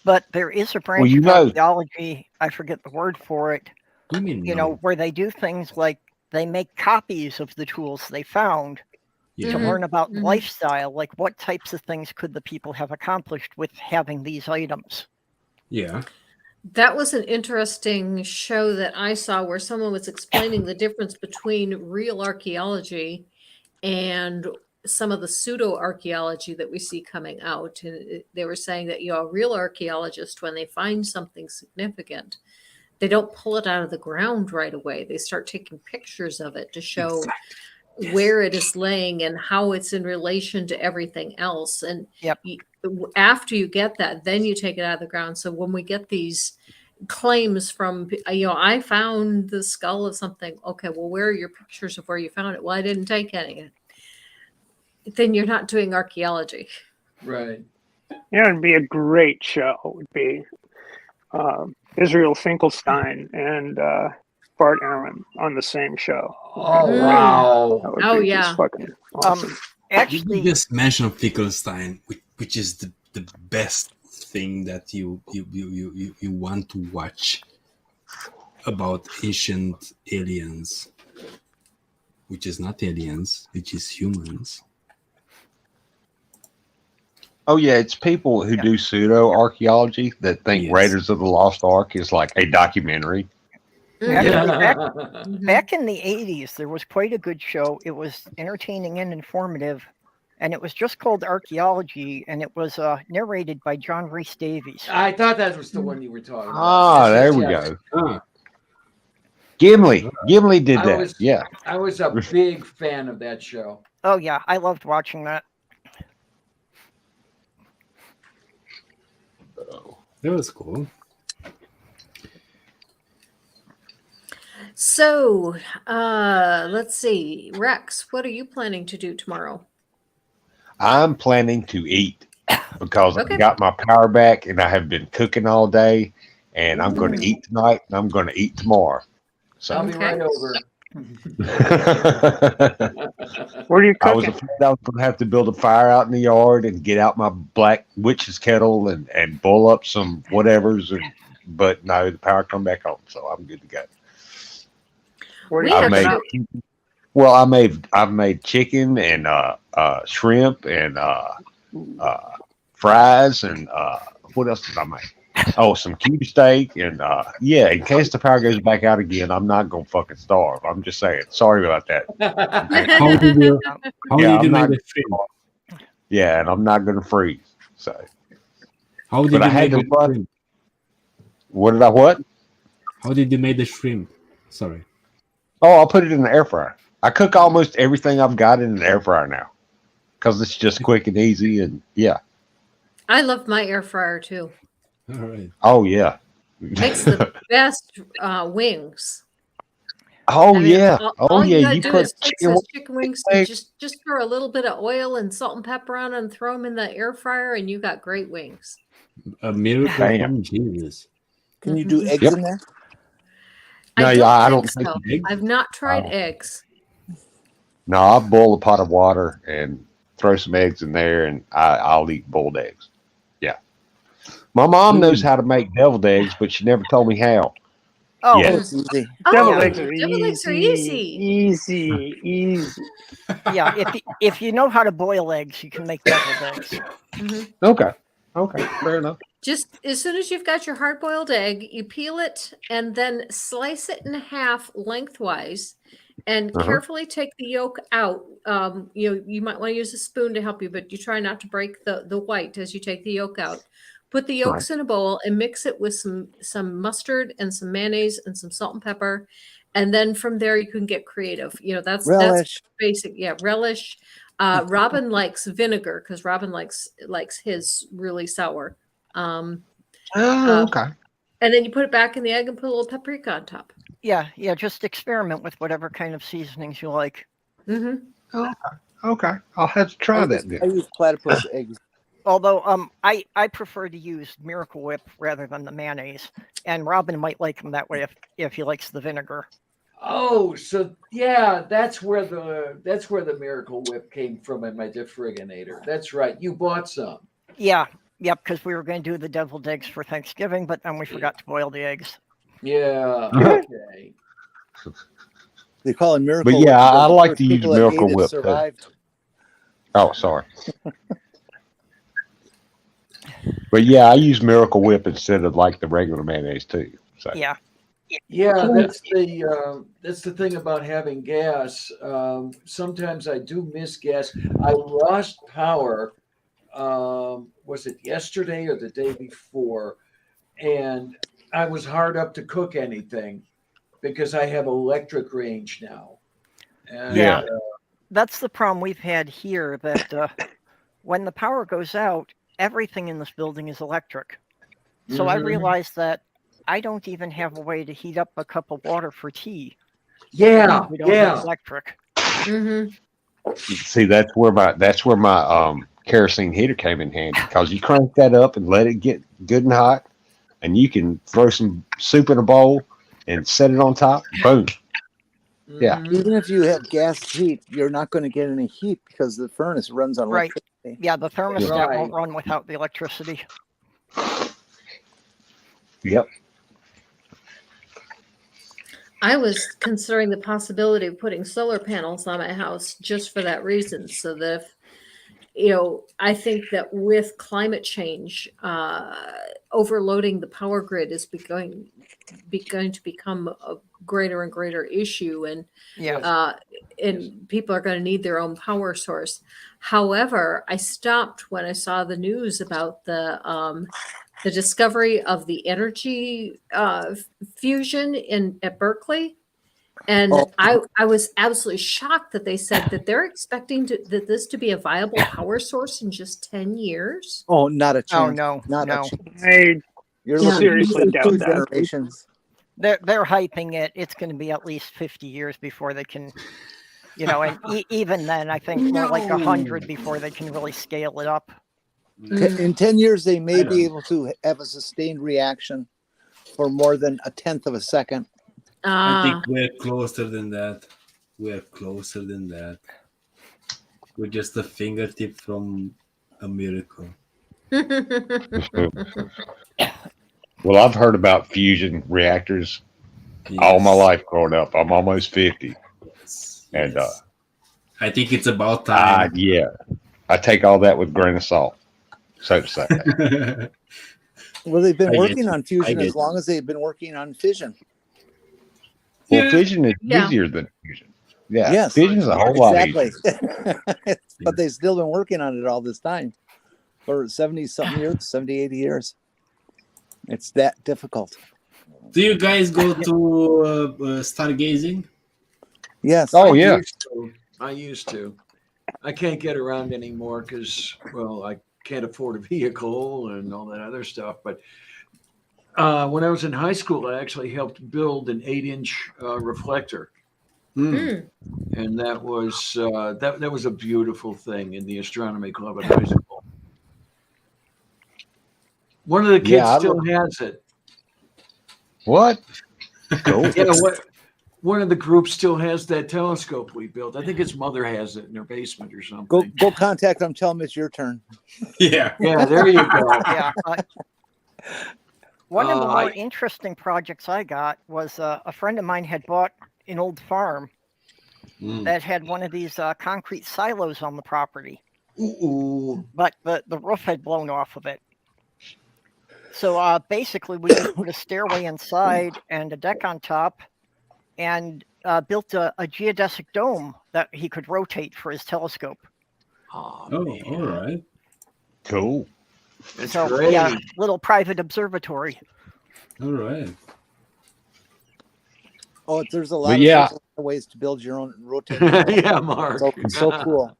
But there is a branch you of know- archaeology, I forget the word for it, What do you mean? you know, where they do things like they make copies of the tools they found to Yeah. learn about lifestyle, like what types of things could the people have accomplished with having these items. Yeah. That was an interesting show that I saw where someone was explaining the difference between real archaeology and some of the pseudo archaeology that we see coming out. And they were saying that, a real archaeologist, when they find something significant, they don't pull it out of the ground right away. They start taking pictures of it to show where it is laying and how it's in relation to everything else. And after you get that, then you take it out of the ground. So when we get these claims from, I found the skull of something. Okay, well, where are your pictures of where you found it? Well, I didn't take any. Then you're not doing archaeology. Right. Yeah, it'd be a great show. It would be Israel Finkelstein and Bart Ehrman on the same show. Oh, wow. That would Oh, be yeah. just fucking awesome. Actually, You just mentioned Finkelstein, which is the best thing that you want to watch about ancient aliens, which is not aliens, which is humans. Oh yeah, it's people who do pseudo archaeology that think Yes. Raiders of the Lost Ark is like a documentary. actually back in the 80s, there was quite a good show. It was entertaining and informative, and it was just called Archaeology, and it was narrated by John Rhys Davies. I thought that was the one you were talking about. Ah, there we go. Gimli did that. I was a big fan of that show. Oh yeah, I loved watching that. That was cool. So let's see. Rex, what are you planning to do tomorrow? I'm planning to eat because Okay. I got my power back and I have been cooking all day, and I'm going to eat tonight and I'm going to eat tomorrow. So I'll be right over. What are you I was cooking? afraid I was going to have to build a fire out in the yard and get out my black witch's kettle and boil up some whatevers. But no, the power come back on, so I'm good to go. What are We you have cooking to- up? I've made chicken and shrimp and fries and what else did I make? Oh, some cube steak and in case the power goes back out again, I'm not gonna fucking starve. I'm just saying. Sorry about that. How did you I'm not- make the shrimp? Yeah, and I'm not gonna freeze. So How did But I you had make to the run- shrimp? what did I what? How did you make the shrimp? Sorry. Oh, I'll put it in the air fryer. I cook almost everything I've got in the air fryer now because it's just quick and easy and yeah. I love my air fryer too. All right. Oh yeah. Makes the best wings. Oh I mean, yeah. all you gotta You do put is fix chicken those chicken wings and wings. just throw a little bit of oil and salt and pepper on them and throw them in the air fryer, and you got great wings. A miracle Bam. from Jesus. Can you do eggs Yep. in there? No, I yeah, don't I think don't think so. eggs? I've not tried Oh. eggs. No, I'll boil a pot of water and throw some eggs in there, and I'll eat boiled eggs. Yeah. My mom knows how to make deviled eggs, but she never told me how. Oh, Yeah. Oh, it's easy. Deviled Oh, eggs are deviled eggs are easy, easy. easy. yeah. If you know how to boil eggs, you can make deviled eggs. Mhm. Okay. Okay. Fair enough. Just as soon as you've got your hard-boiled egg, you peel it and then slice it in half lengthwise, and carefully take the yolk out. You might want to use a spoon to help you, but you try not to break the white as you take the yolk out. Put the yolks in a bowl and mix it with some mustard and some mayonnaise and some salt and pepper, and then from there you can get creative. That's Relish. basic. Yeah, relish. Robin likes vinegar because Robin likes his really sour. Okay. And then you put it back in the egg and put a little paprika on top. Yeah, just experiment with whatever kind of seasonings you like. Mm-hmm. Okay. I'll have to try that I then. use platypus eggs. Although I prefer to use Miracle Whip rather than the mayonnaise, and Robin might like them that way if he likes the vinegar. Oh, so yeah, that's where the Miracle Whip came from in my defriginator. That's right. You bought some. Yeah, yep, because we were going to do the deviled eggs for Thanksgiving, but then we forgot to boil the eggs. Yeah. Okay. They call it Miracle But Whip yeah, because I the like first to use people that Miracle ate it Whip, too. survived. Oh, sorry. But yeah, I use Miracle Whip instead of like the regular mayonnaise too. So Yeah. Yeah, that's the thing about having gas. Sometimes I do miss gas. I lost power. Was it yesterday or the day before? And I was hard up to cook anything because I have electric range now. And, Yeah. That's the problem we've had here, that when the power goes out, everything in this building is electric. So I Mhm. realized that I don't even have a way to heat up a cup of water for tea. Yeah, We don't have yeah. electric. Mm-hmm. see, that's where my kerosene heater came in handy, because you crank that up and let it get good and hot, and you can throw some soup in a bowl and set it on top. Boom. Yeah. Mhm. Even if you have gas heat, you're not going to get any heat because the furnace runs on Right. electricity. Yeah, the thermostat Right. won't run without the electricity. Yep. I was considering the possibility of putting solar panels on my house just for that reason, so that if, I think that with climate change, overloading the power grid is going to become a greater and greater issue, and Yeah. and people are going to need their own power source. However, I stopped when I saw the news about the discovery of the energy fusion at Berkeley. And Oh. I was absolutely shocked that they said that they're expecting this to be a viable power source in just 10 years. Oh, not a Oh chance. no, Not no. a chance. I You're Yeah. looking seriously at doubt two that. generations. They're hyping it. It's going to be at least 50 years before they can, and even then, I think more like 100 before they can really scale it up. In 10 years, they may I be know. able to have a sustained reaction for more than a tenth of a second. I think we're closer than that. We're closer than that. We're just a fingertip from a miracle. Well, I've heard about fusion reactors all my life growing up. I'm almost 50. Yes, And yes. I think it's about time. yeah, I take all that with a grain of salt, so to say. Well, they've been I get working you. on I fusion get as long as they've been working on fission. Well, Yeah. fission is Yeah. easier than fusion. Yeah, Yes, fission is a whole lot exactly. easier. But they've still been working on it all this time for 70 something years, 70, 80 years. It's that difficult. Do you guys go to stargazing? Yes. Oh yeah, I used to. I can't get around anymore because, well, I can't afford a vehicle and all that other stuff. But When I was in high school, I actually helped build an 8-inch reflector, Mm. and that was a beautiful thing in the astronomy club at high school. One of the kids Yeah, still has it. What? Cool. Yeah, one of the groups still has that telescope we built. I think his mother has it in her basement or something. Go contact them. Tell them it's your turn. Yeah. Yeah, there you go. Yeah. One of the Uh, more I- interesting projects I got was a friend of mine had bought an old farm Mm. that had one of these concrete silos on the property, Ooh. but the roof had blown off of it. So basically, we just put a stairway inside and a deck on top, and built a geodesic dome that he could rotate for his telescope. Oh, Oh, man. all right. Cool. That's So great. yeah, little private observatory. All right. Oh, there's a lot But of yeah, ways to build your own rotating. Yeah, Mark. So cool.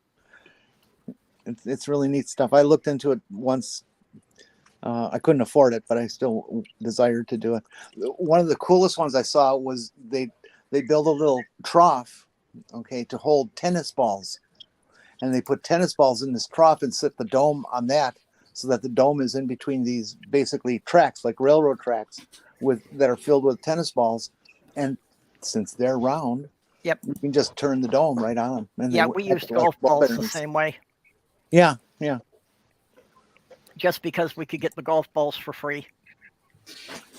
It's really neat stuff. I looked into it once. I couldn't afford it, but I still desired to do it. One of the coolest ones I saw was they build a little trough, okay, to hold tennis balls, and they put tennis balls in this trough and set the dome on that, so that the dome is in between these basically tracks, like railroad tracks, that are filled with tennis balls, and since they're round, Yep. you can just turn the dome right on them. And Yeah, they we have used like golf ball balls the bearings. same way, Yeah. just because we could get the golf balls for free.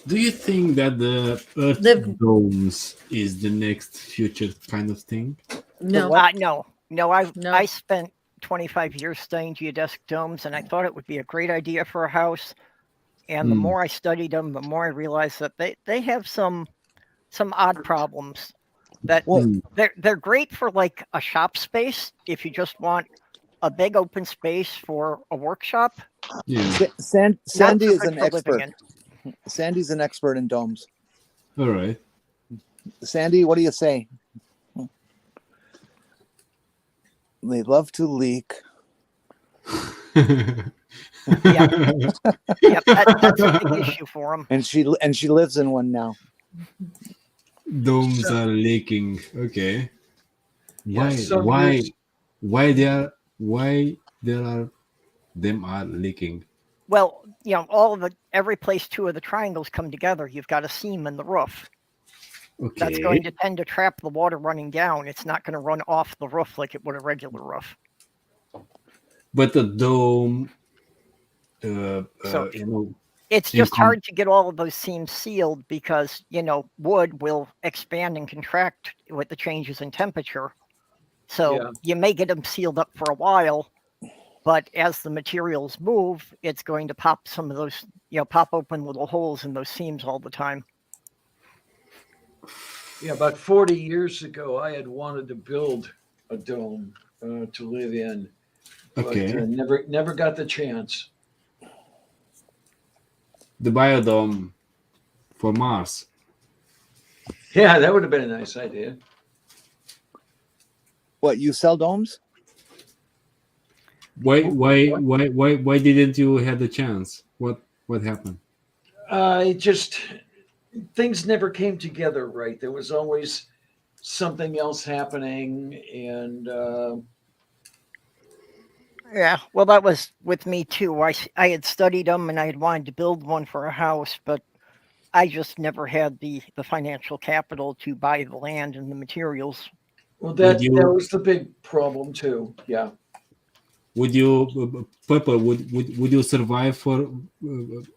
Do you think that the Earth The- domes is the next future kind of thing? No. what? No. No. I spent 25 years studying geodesic domes, and I thought it would be a great idea for a house. And the Hmm. more I studied them, the more I realized that they have some odd problems. That Well, Hmm. they're great for like a shop space if you just want a big open space for a workshop. Yeah. Sandy Not so is good an for living expert. in. Sandy's an expert in domes. All right. Sandy, what do you say? They love to leak. Yep, that's a big issue for them. And she lives in one now. Domes are leaking. Okay. Yeah, some Why years- there are them are leaking? Well, every place two of the triangles come together, you've got a seam in the roof. Okay. That's going to tend to trap the water running down. It's not going to run off the roof like it would a regular roof. But the dome So- you know, It's You just can't- hard to get all of those seams sealed because, wood will expand and contract with the changes in temperature. So Yeah. you may get them sealed up for a while, but as the materials move, it's going to pop some of those, pop open little holes in those seams all the time. Yeah, about 40 years ago, I had wanted to build a dome to live in, but okay. never got the chance. The biodome for Mars. Yeah, that would have been a nice idea. What, you sell domes? Why didn't you have the chance? What happened? Things never came together right. There was always something else happening, and Yeah, well, that was with me too. I had studied them and I had wanted to build one for a house, but I just never had the financial capital to buy the land and the materials. well, Would you- that was the big problem too. Yeah. Would you, Pepper? Would you survive for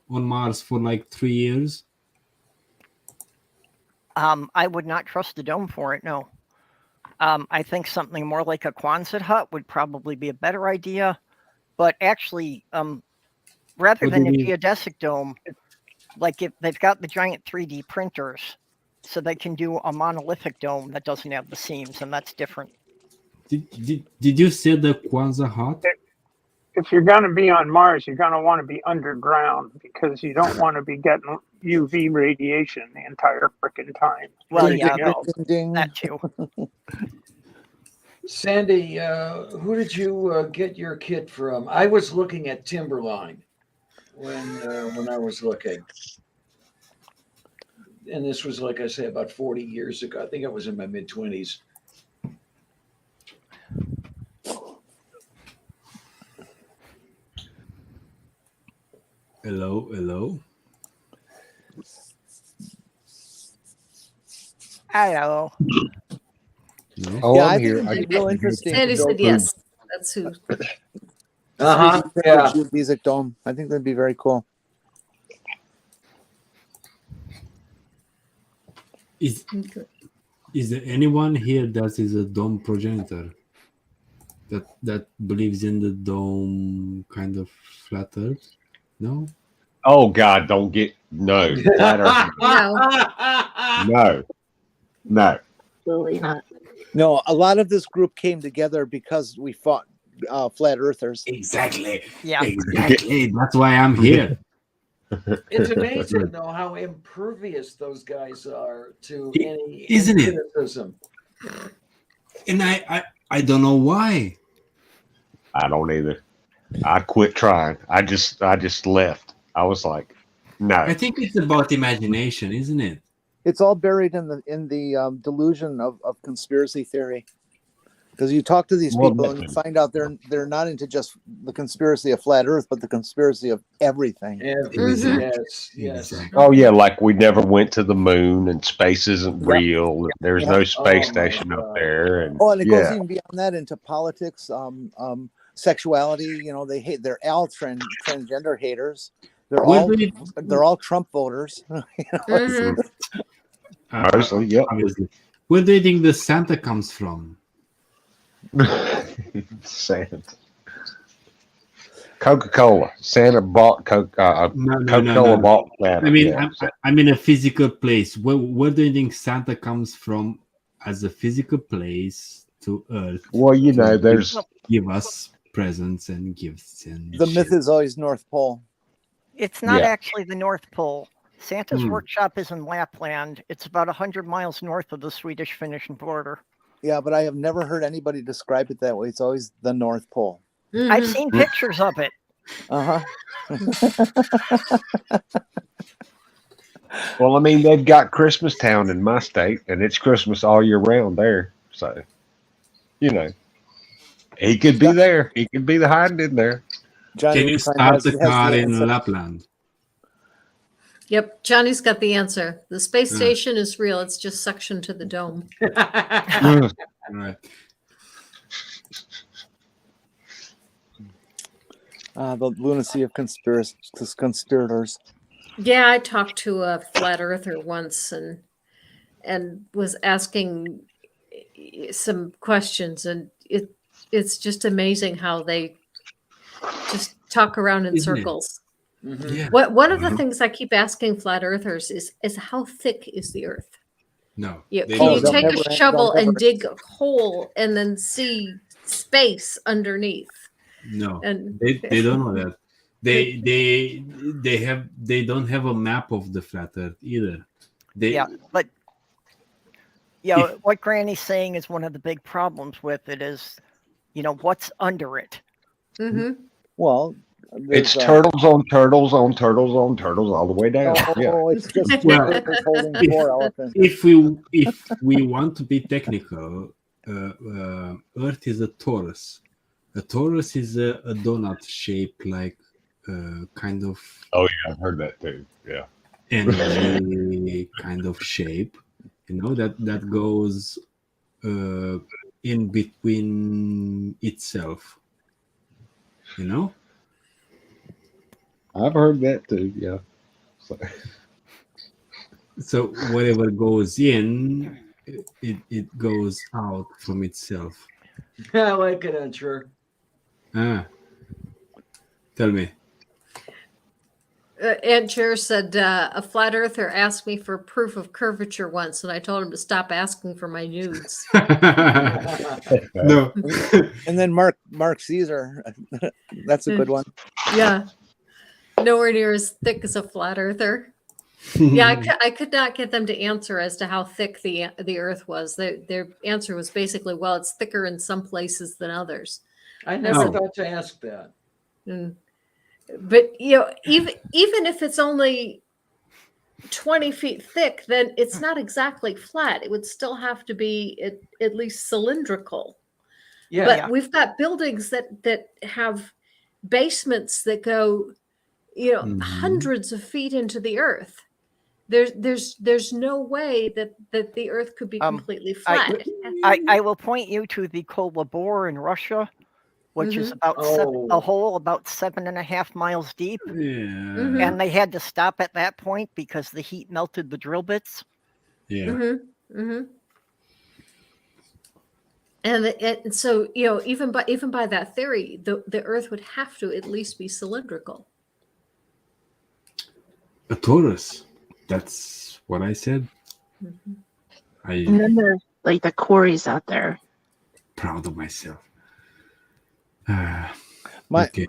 on Mars for like 3 years? I would not trust the dome for it. No. I think something more like a Quonset hut would probably be a better idea. But actually, rather What than do a you mean? geodesic dome, like if they've got the giant 3D printers, so they can do a monolithic dome that doesn't have the seams, and that's different. Did you say the Kwanzaa hut? If you're going to be on Mars, you're going to want to be underground because you don't want to be getting UV radiation the entire freaking time. Well, Anything yeah, else. Ding, ding. that too. Sandy, who did you get your kit from? I was looking at Timberline when I was looking. And this was, like I say, about 40 years ago. I think I was in my mid-20s. Hello. Hello. No. Oh, Yeah, I'm I think here. it'd I be just real wanted to interesting. Sandy to go said to yes. That's who. Uh-huh. 3D Yeah. geodesic dome. I think that'd be very cool. Is there anyone here that is a dome progenitor? That believes in the dome kind of flat Earth? No. Oh God, don't get no. Flat Earth. No. Absolutely not. No, a lot of this group came together because we fought flat earthers. Exactly. Yeah. Exactly. That's why I'm here. It's amazing, though, how impervious those guys are to any Isn't it? criticism. And I don't know why. I don't either. I quit trying. I just left. I was like, no. I think it's about imagination, isn't it? It's all buried in the delusion of conspiracy theory. Because you talk to these Well, people and you find out they're not into just the conspiracy of flat Earth, but the conspiracy of everything. Mhm. Yes. Exactly. Oh yeah, like we never went to the moon and space isn't Yep. real. There's Yep. no space Oh, my station up God. there. And Oh, and it goes yeah. even beyond that into politics, sexuality. You know, they're all transgender haters. They're Where all do they're all Trump voters. Mhm. Mostly, yep. Obviously. Where do you think the Santa comes from? Santa. Coca-Cola. Santa bought Coca-Cola No. bought Santa. I mean, yeah. I'm in a physical place. Where do you think Santa comes from as a physical place to Earth? Well, you know, to there's give us presents and gifts and The myth shit. is always North Pole. It's not Yeah. actually the North Pole. Santa's Hmm. workshop is in Lapland. It's about 100 miles north of the Swedish-Finnish border. Yeah, but I have never heard anybody describe it that way. It's always the North Pole. I've Mhm. seen pictures of it. Uh-huh. well, I mean, they've got Christmas Town in my state, and it's Christmas all year round there. So, you know, he could be there. He could be hiding in there. Johnny Can you Rupine start has a the car in answer. Lapland? Yep, Johnny's got the answer. The space Yeah. station is real. It's just suction to the dome. All right. The lunacy of conspirators. Yeah, I talked to a flat earther once and was asking some questions, and it's just amazing how they just talk around in Isn't it? circles. Mhm. Yeah. One of the Mhm. things I keep asking flat earthers is how thick is the earth? No. Yeah, They can Oh, you don't they'll take know. a never- shovel they'll and never- dig a hole and then see space underneath? No, And they don't know that. They don't have a map of the flat Earth either. They Yeah, but you know, If- what Granny's saying is one of the big problems with it is, you know, what's under it. Mhm. Well, It's there's, turtles on turtles on turtles on turtles all the way down. Yeah. Oh, it's just two Well, turtles holding if- 4 elephants. if we want to be technical, Earth is a torus. A torus is a donut shape, like kind of Oh yeah, I've heard that too. Yeah. energy kind of shape. You know that goes in between itself. You know. I've heard that too. Yeah. So whatever goes in, it goes out from itself. I like it, I'm sure. Tell me. Aunt Chair said a flat earther asked me for proof of curvature once, and I told him to stop asking for my nudes. No. And then Mark Caesar. That's a good one. Yeah, nowhere near as thick as a flat earther. Yeah, I could not get them to answer as to how thick the Earth was. Their answer was basically, well, it's thicker in some places than others. I never No. thought to ask that. But you know, even if it's only 20 feet thick, then it's not exactly flat. It would still have to be at least cylindrical. Yeah. But we've got buildings that have basements that go, hundreds of feet into the earth. There's no way that the earth could be completely flat. I will point you to the Kolobor in Russia, which is about a hole about 7.5 miles deep. Yeah. And they had to stop at that point because the heat melted the drill bits. Yeah. And so, even by that theory, the earth would have to at least be cylindrical. A torus. That's what I said. And then there's like the quarries out there. Proud of myself. Okay.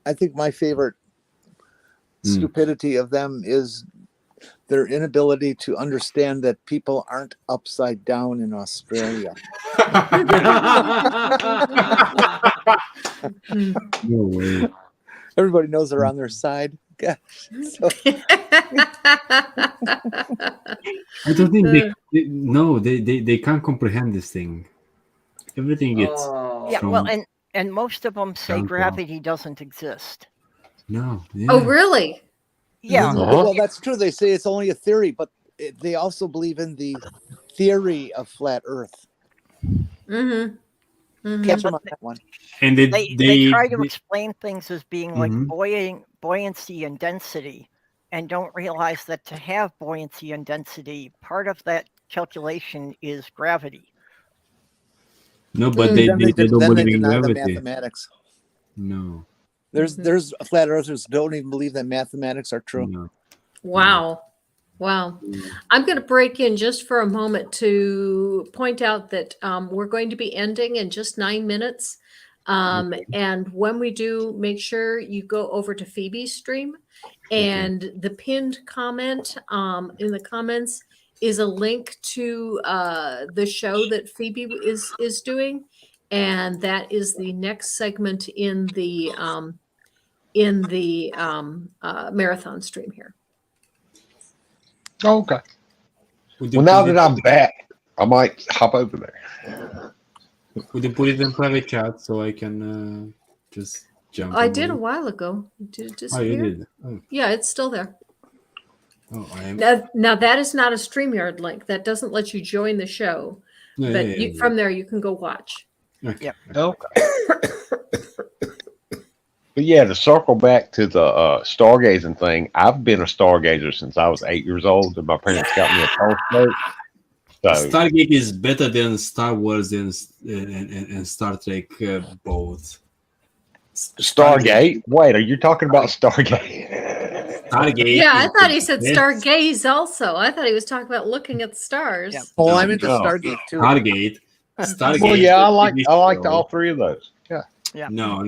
I think my favorite stupidity of them is their inability to understand that people aren't upside down in Australia. No way. Everybody knows they're on their side. Gosh, so. I don't think they can't comprehend this thing. Everything gets and most of them say gravity doesn't exist. No. Yeah. Oh, really? Yeah. Well, that's true. They say it's only a theory, but they also believe in the theory of flat Earth. Catch them on that one. And they try to explain things as being like buoyancy and density, and don't realize that to have buoyancy and density, part of that calculation is gravity. No, but they don't believe in deny the gravity. mathematics. No. There's flat earthers who don't even believe that mathematics are true. No. Wow. I'm going to break in just for a moment to point out that we're going to be ending in just 9 minutes. And when we do, make sure you go over to Phoebe's stream, and the pinned comment in the comments is a link to the show that Phoebe is doing, and that is the next segment in the marathon stream here. Okay. Well, now that I'm back, I might hop over there. Would you put it in private chat so I can just jump? I did a while ago. Did it disappear? Oh, you did? Oh. Yeah, it's still there. Oh, I am. Now that is not a StreamYard link. That doesn't let you join the show. No, but from there, you can go watch. Okay. Okay. But yeah, to circle back to the stargazing thing, I've been a stargazer since I was 8 years old, and my parents got me a telescope. So Stargate is better than Star Wars and Star Trek both. Stargate? Wait, are you talking about Stargate? Stargate. Yeah, I thought he said stargaze also. I thought he was talking about looking at the stars. Yeah. Oh, I'm into Stargate too. Stargate. Well, yeah, I liked all three of those. Yeah. Yeah. No.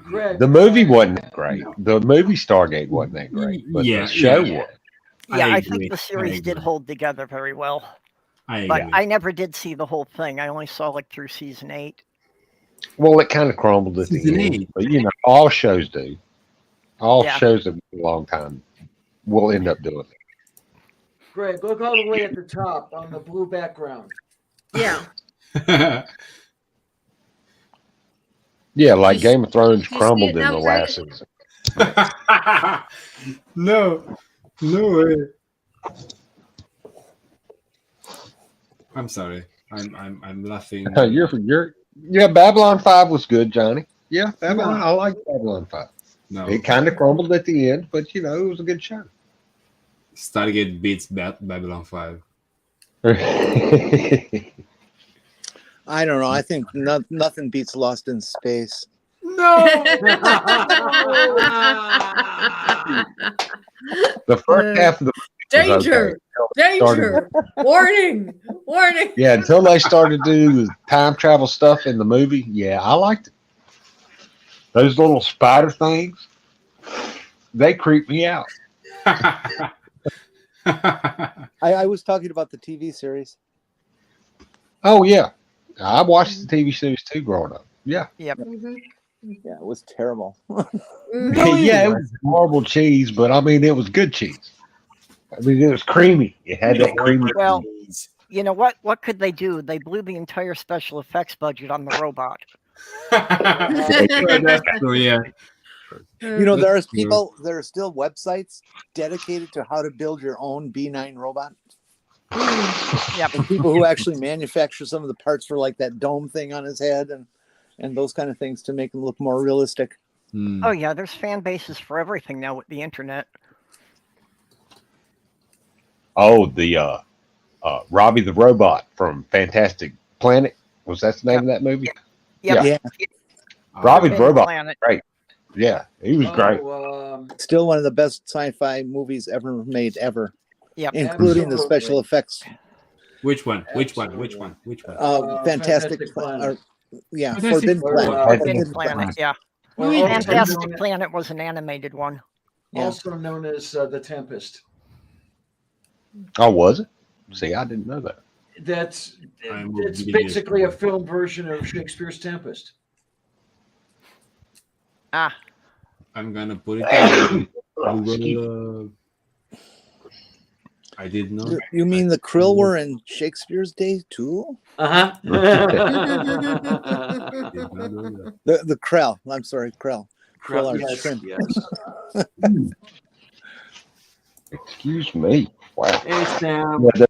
Greg, The movie wasn't that great. The movie Stargate wasn't that great, but the show was. Yeah, I agree. think the series did hold together very well. I But agree. I never did see the whole thing. I only saw like through season 8. Well, it kind of crumbled at Season the end. 8. But, all shows do. All Yeah. shows that a long time will end up doing it. Greg, look all the way at the top on the blue background. Yeah. Yeah, like You- Game of Thrones you see crumbled it in now, the Greg? last season. No way. I'm sorry. I'm laughing. Yeah, Babylon 5 was good, Johnny. Yeah, Babylon. I like Babylon 5. No. It kind of crumbled at the end, but it was a good show. Stargate beats Babylon 5. I don't know. I think nothing beats Lost in Space. No. The first half of the Danger! Danger! Warning! Warning! Yeah, until they started to do the time travel stuff in the movie, yeah, I liked it. Those little spider things, they creep me out. I was talking about the TV series. Oh, yeah. I watched the TV series too growing up. Yeah. Mhm. Yeah, it was terrible. Mhm. Yeah, it was horrible cheese, but I mean, it was good cheese. I mean, it was creamy. It had that creamy. Well, you know what? What could they do? They blew the entire special effects budget on the robot. That's true, yeah. You know, That's true. there are still websites dedicated to how to build your own B9 robot. Yep. And people who actually manufacture some of the parts for like that dome thing on his head and those kind of things to make him look more realistic. Oh yeah, there's fan bases for everything now with the internet. Oh, the Robbie the Robot from Fantastic Planet. Was that the name of that movie? Yep. Yeah. Robbie the Forbidden Robot. Planet. Great. Yeah, he was great. Still one of the best sci-fi movies ever made ever. Yep. Including the Absolutely. special effects. Which one? Which one? Absolutely. Which one? Which one? Fantastic Fantastic Planet. yeah, Fantastic Forbidden Planet. Planet. Forbidden Planet. Yeah. Well, also Fantastic known- Planet was an animated one. Yeah. Also known as The Tempest. Oh, was it? See, I didn't know that. That's I'm it's beginning to- basically a film version of Shakespeare's Tempest. Ah, I'm gonna put it in Google. I didn't know. You mean the Krill were in Shakespeare's day too? Uh I huh. did not know that. The Krell. I'm sorry, Krell. Krill are yes, shrimp. yes. Excuse me. Wow. Hey, Sam. Yeah,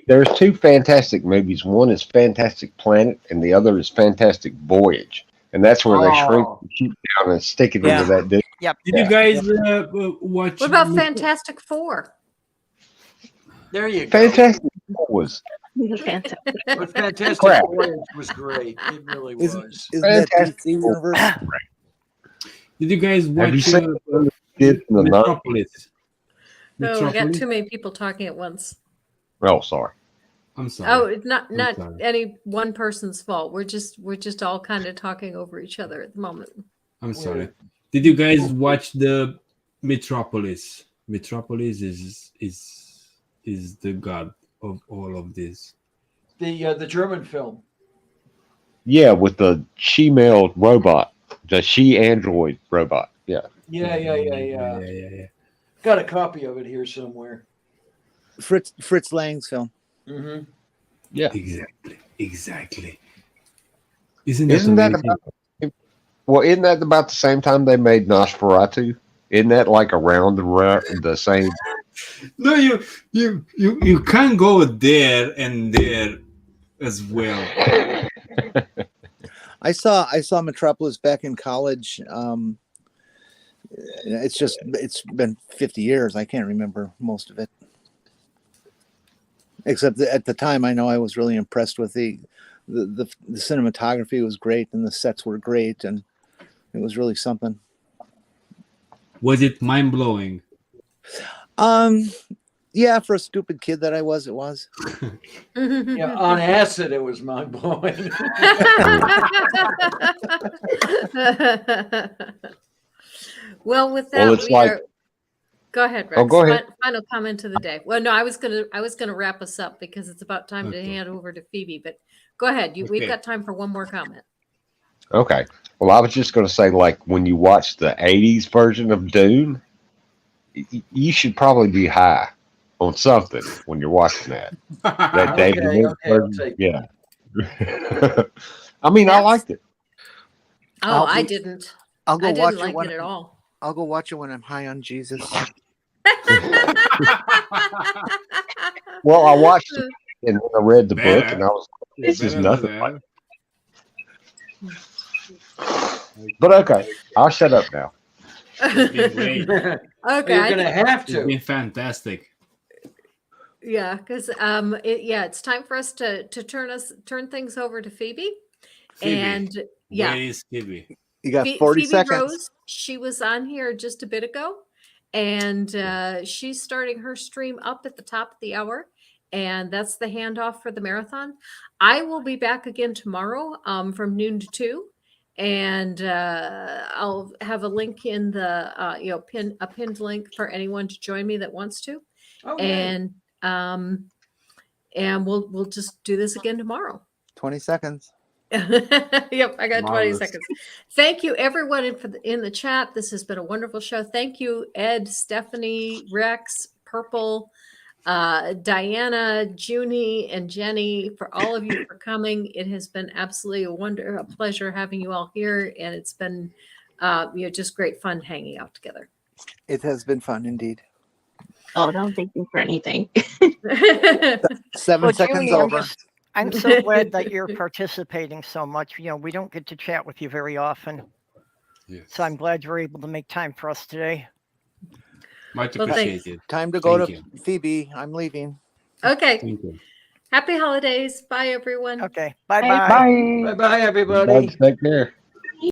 there's two fantastic movies. One is Fantastic Planet, and the other is Fantastic Voyage. And that's where they shrink Oh. the sheep down and stick it Yeah. into that dude. yep. Did you guys watch? What about Fantastic Four? There you go. Fantastic was It was fantastic. But Fantastic Crap. Voyage was great. It really Isn't was. that Fantastic. DC universe? Did you guys watch you seen the kid from the Metropolis? No, we got Metropolis? too many people talking at once. Oh, sorry. I'm sorry. Oh, it's not sorry. any one person's fault. We're just all kind of talking over each other at the moment. I'm sorry. Did you guys watch the Metropolis? Metropolis is the god of all of this. The German film. Yeah, with the she-male robot, the she-android robot. Yeah. Yeah. Yeah. Got a copy of it here somewhere. Fritz Lang's film. Mm-hmm. Yeah. Exactly. Isn't Isn't amazing? Isn't that about the same time they made Nosferatu? Isn't that like around the same? No, you can't go there and there as well. I saw Metropolis back in college. It's been 50 years. I can't remember most of it. Except that at the time, I know I was really impressed with the cinematography was great and the sets were great and it was really something. Was it mind blowing? Yeah, for a stupid kid that I was, it was. Yeah, on acid, it was mind blowing. Well, with that, it's like- go ahead, Rex. Oh, go ahead. Final comment of the day. Well, no, I was gonna wrap us up because it's about time to Okay. hand over to Phoebe. But go ahead. We've Okay. got time for one more comment. Okay. Well, I was just going to say, like, when you watch the 80s version of Dune, you should probably be high on something when you're watching that. That David Okay, Lynch I'll version. take Yeah. I mean, I liked it. Oh, I'll I be- didn't. I'll go I watch didn't like when it at all. I'll go watch it when I'm high on Jesus. Well, I watched it and then I read the book, Better. and I was like, this is Better nothing than like that. But okay, I'll shut up now. It's been great. You're Okay, I gonna think- have It's to. been fantastic. yeah, because it's time for us to turn things over to Phoebe. Phoebe, And yeah, where is Phoebe? You got Phoebe 40 seconds. Rose, she was on here just a bit ago, and she's starting her stream up at the top of the hour, and that's the handoff for the marathon. I will be back again tomorrow from noon to 2, and I'll have a link in the pinned link for anyone to join me that wants to, Oh, yeah. and we'll just do this again tomorrow. 20 seconds. Yep, I got 20 Marvelous. seconds. Thank you, everyone in the chat. This has been a wonderful show. Thank you, Ed, Stephanie, Rex, Purple, Diana, Junie, and Jenny, for all of you for coming. It has been absolutely a pleasure having you all here, and it's been just great fun hanging out together. It has been fun indeed. Oh, no, thank you for anything. 7 Well, seconds Junie, over. I'm so glad that you're participating so much. We don't get to chat with you very often. Yes. So I'm glad you're able to make time for us today. Much Well, thanks. appreciated. Time to go Thank to you. Phoebe. I'm leaving. Okay. Thank you. Happy holidays. Bye, everyone. Okay. Bye-bye. Bye bye, everybody. Take care.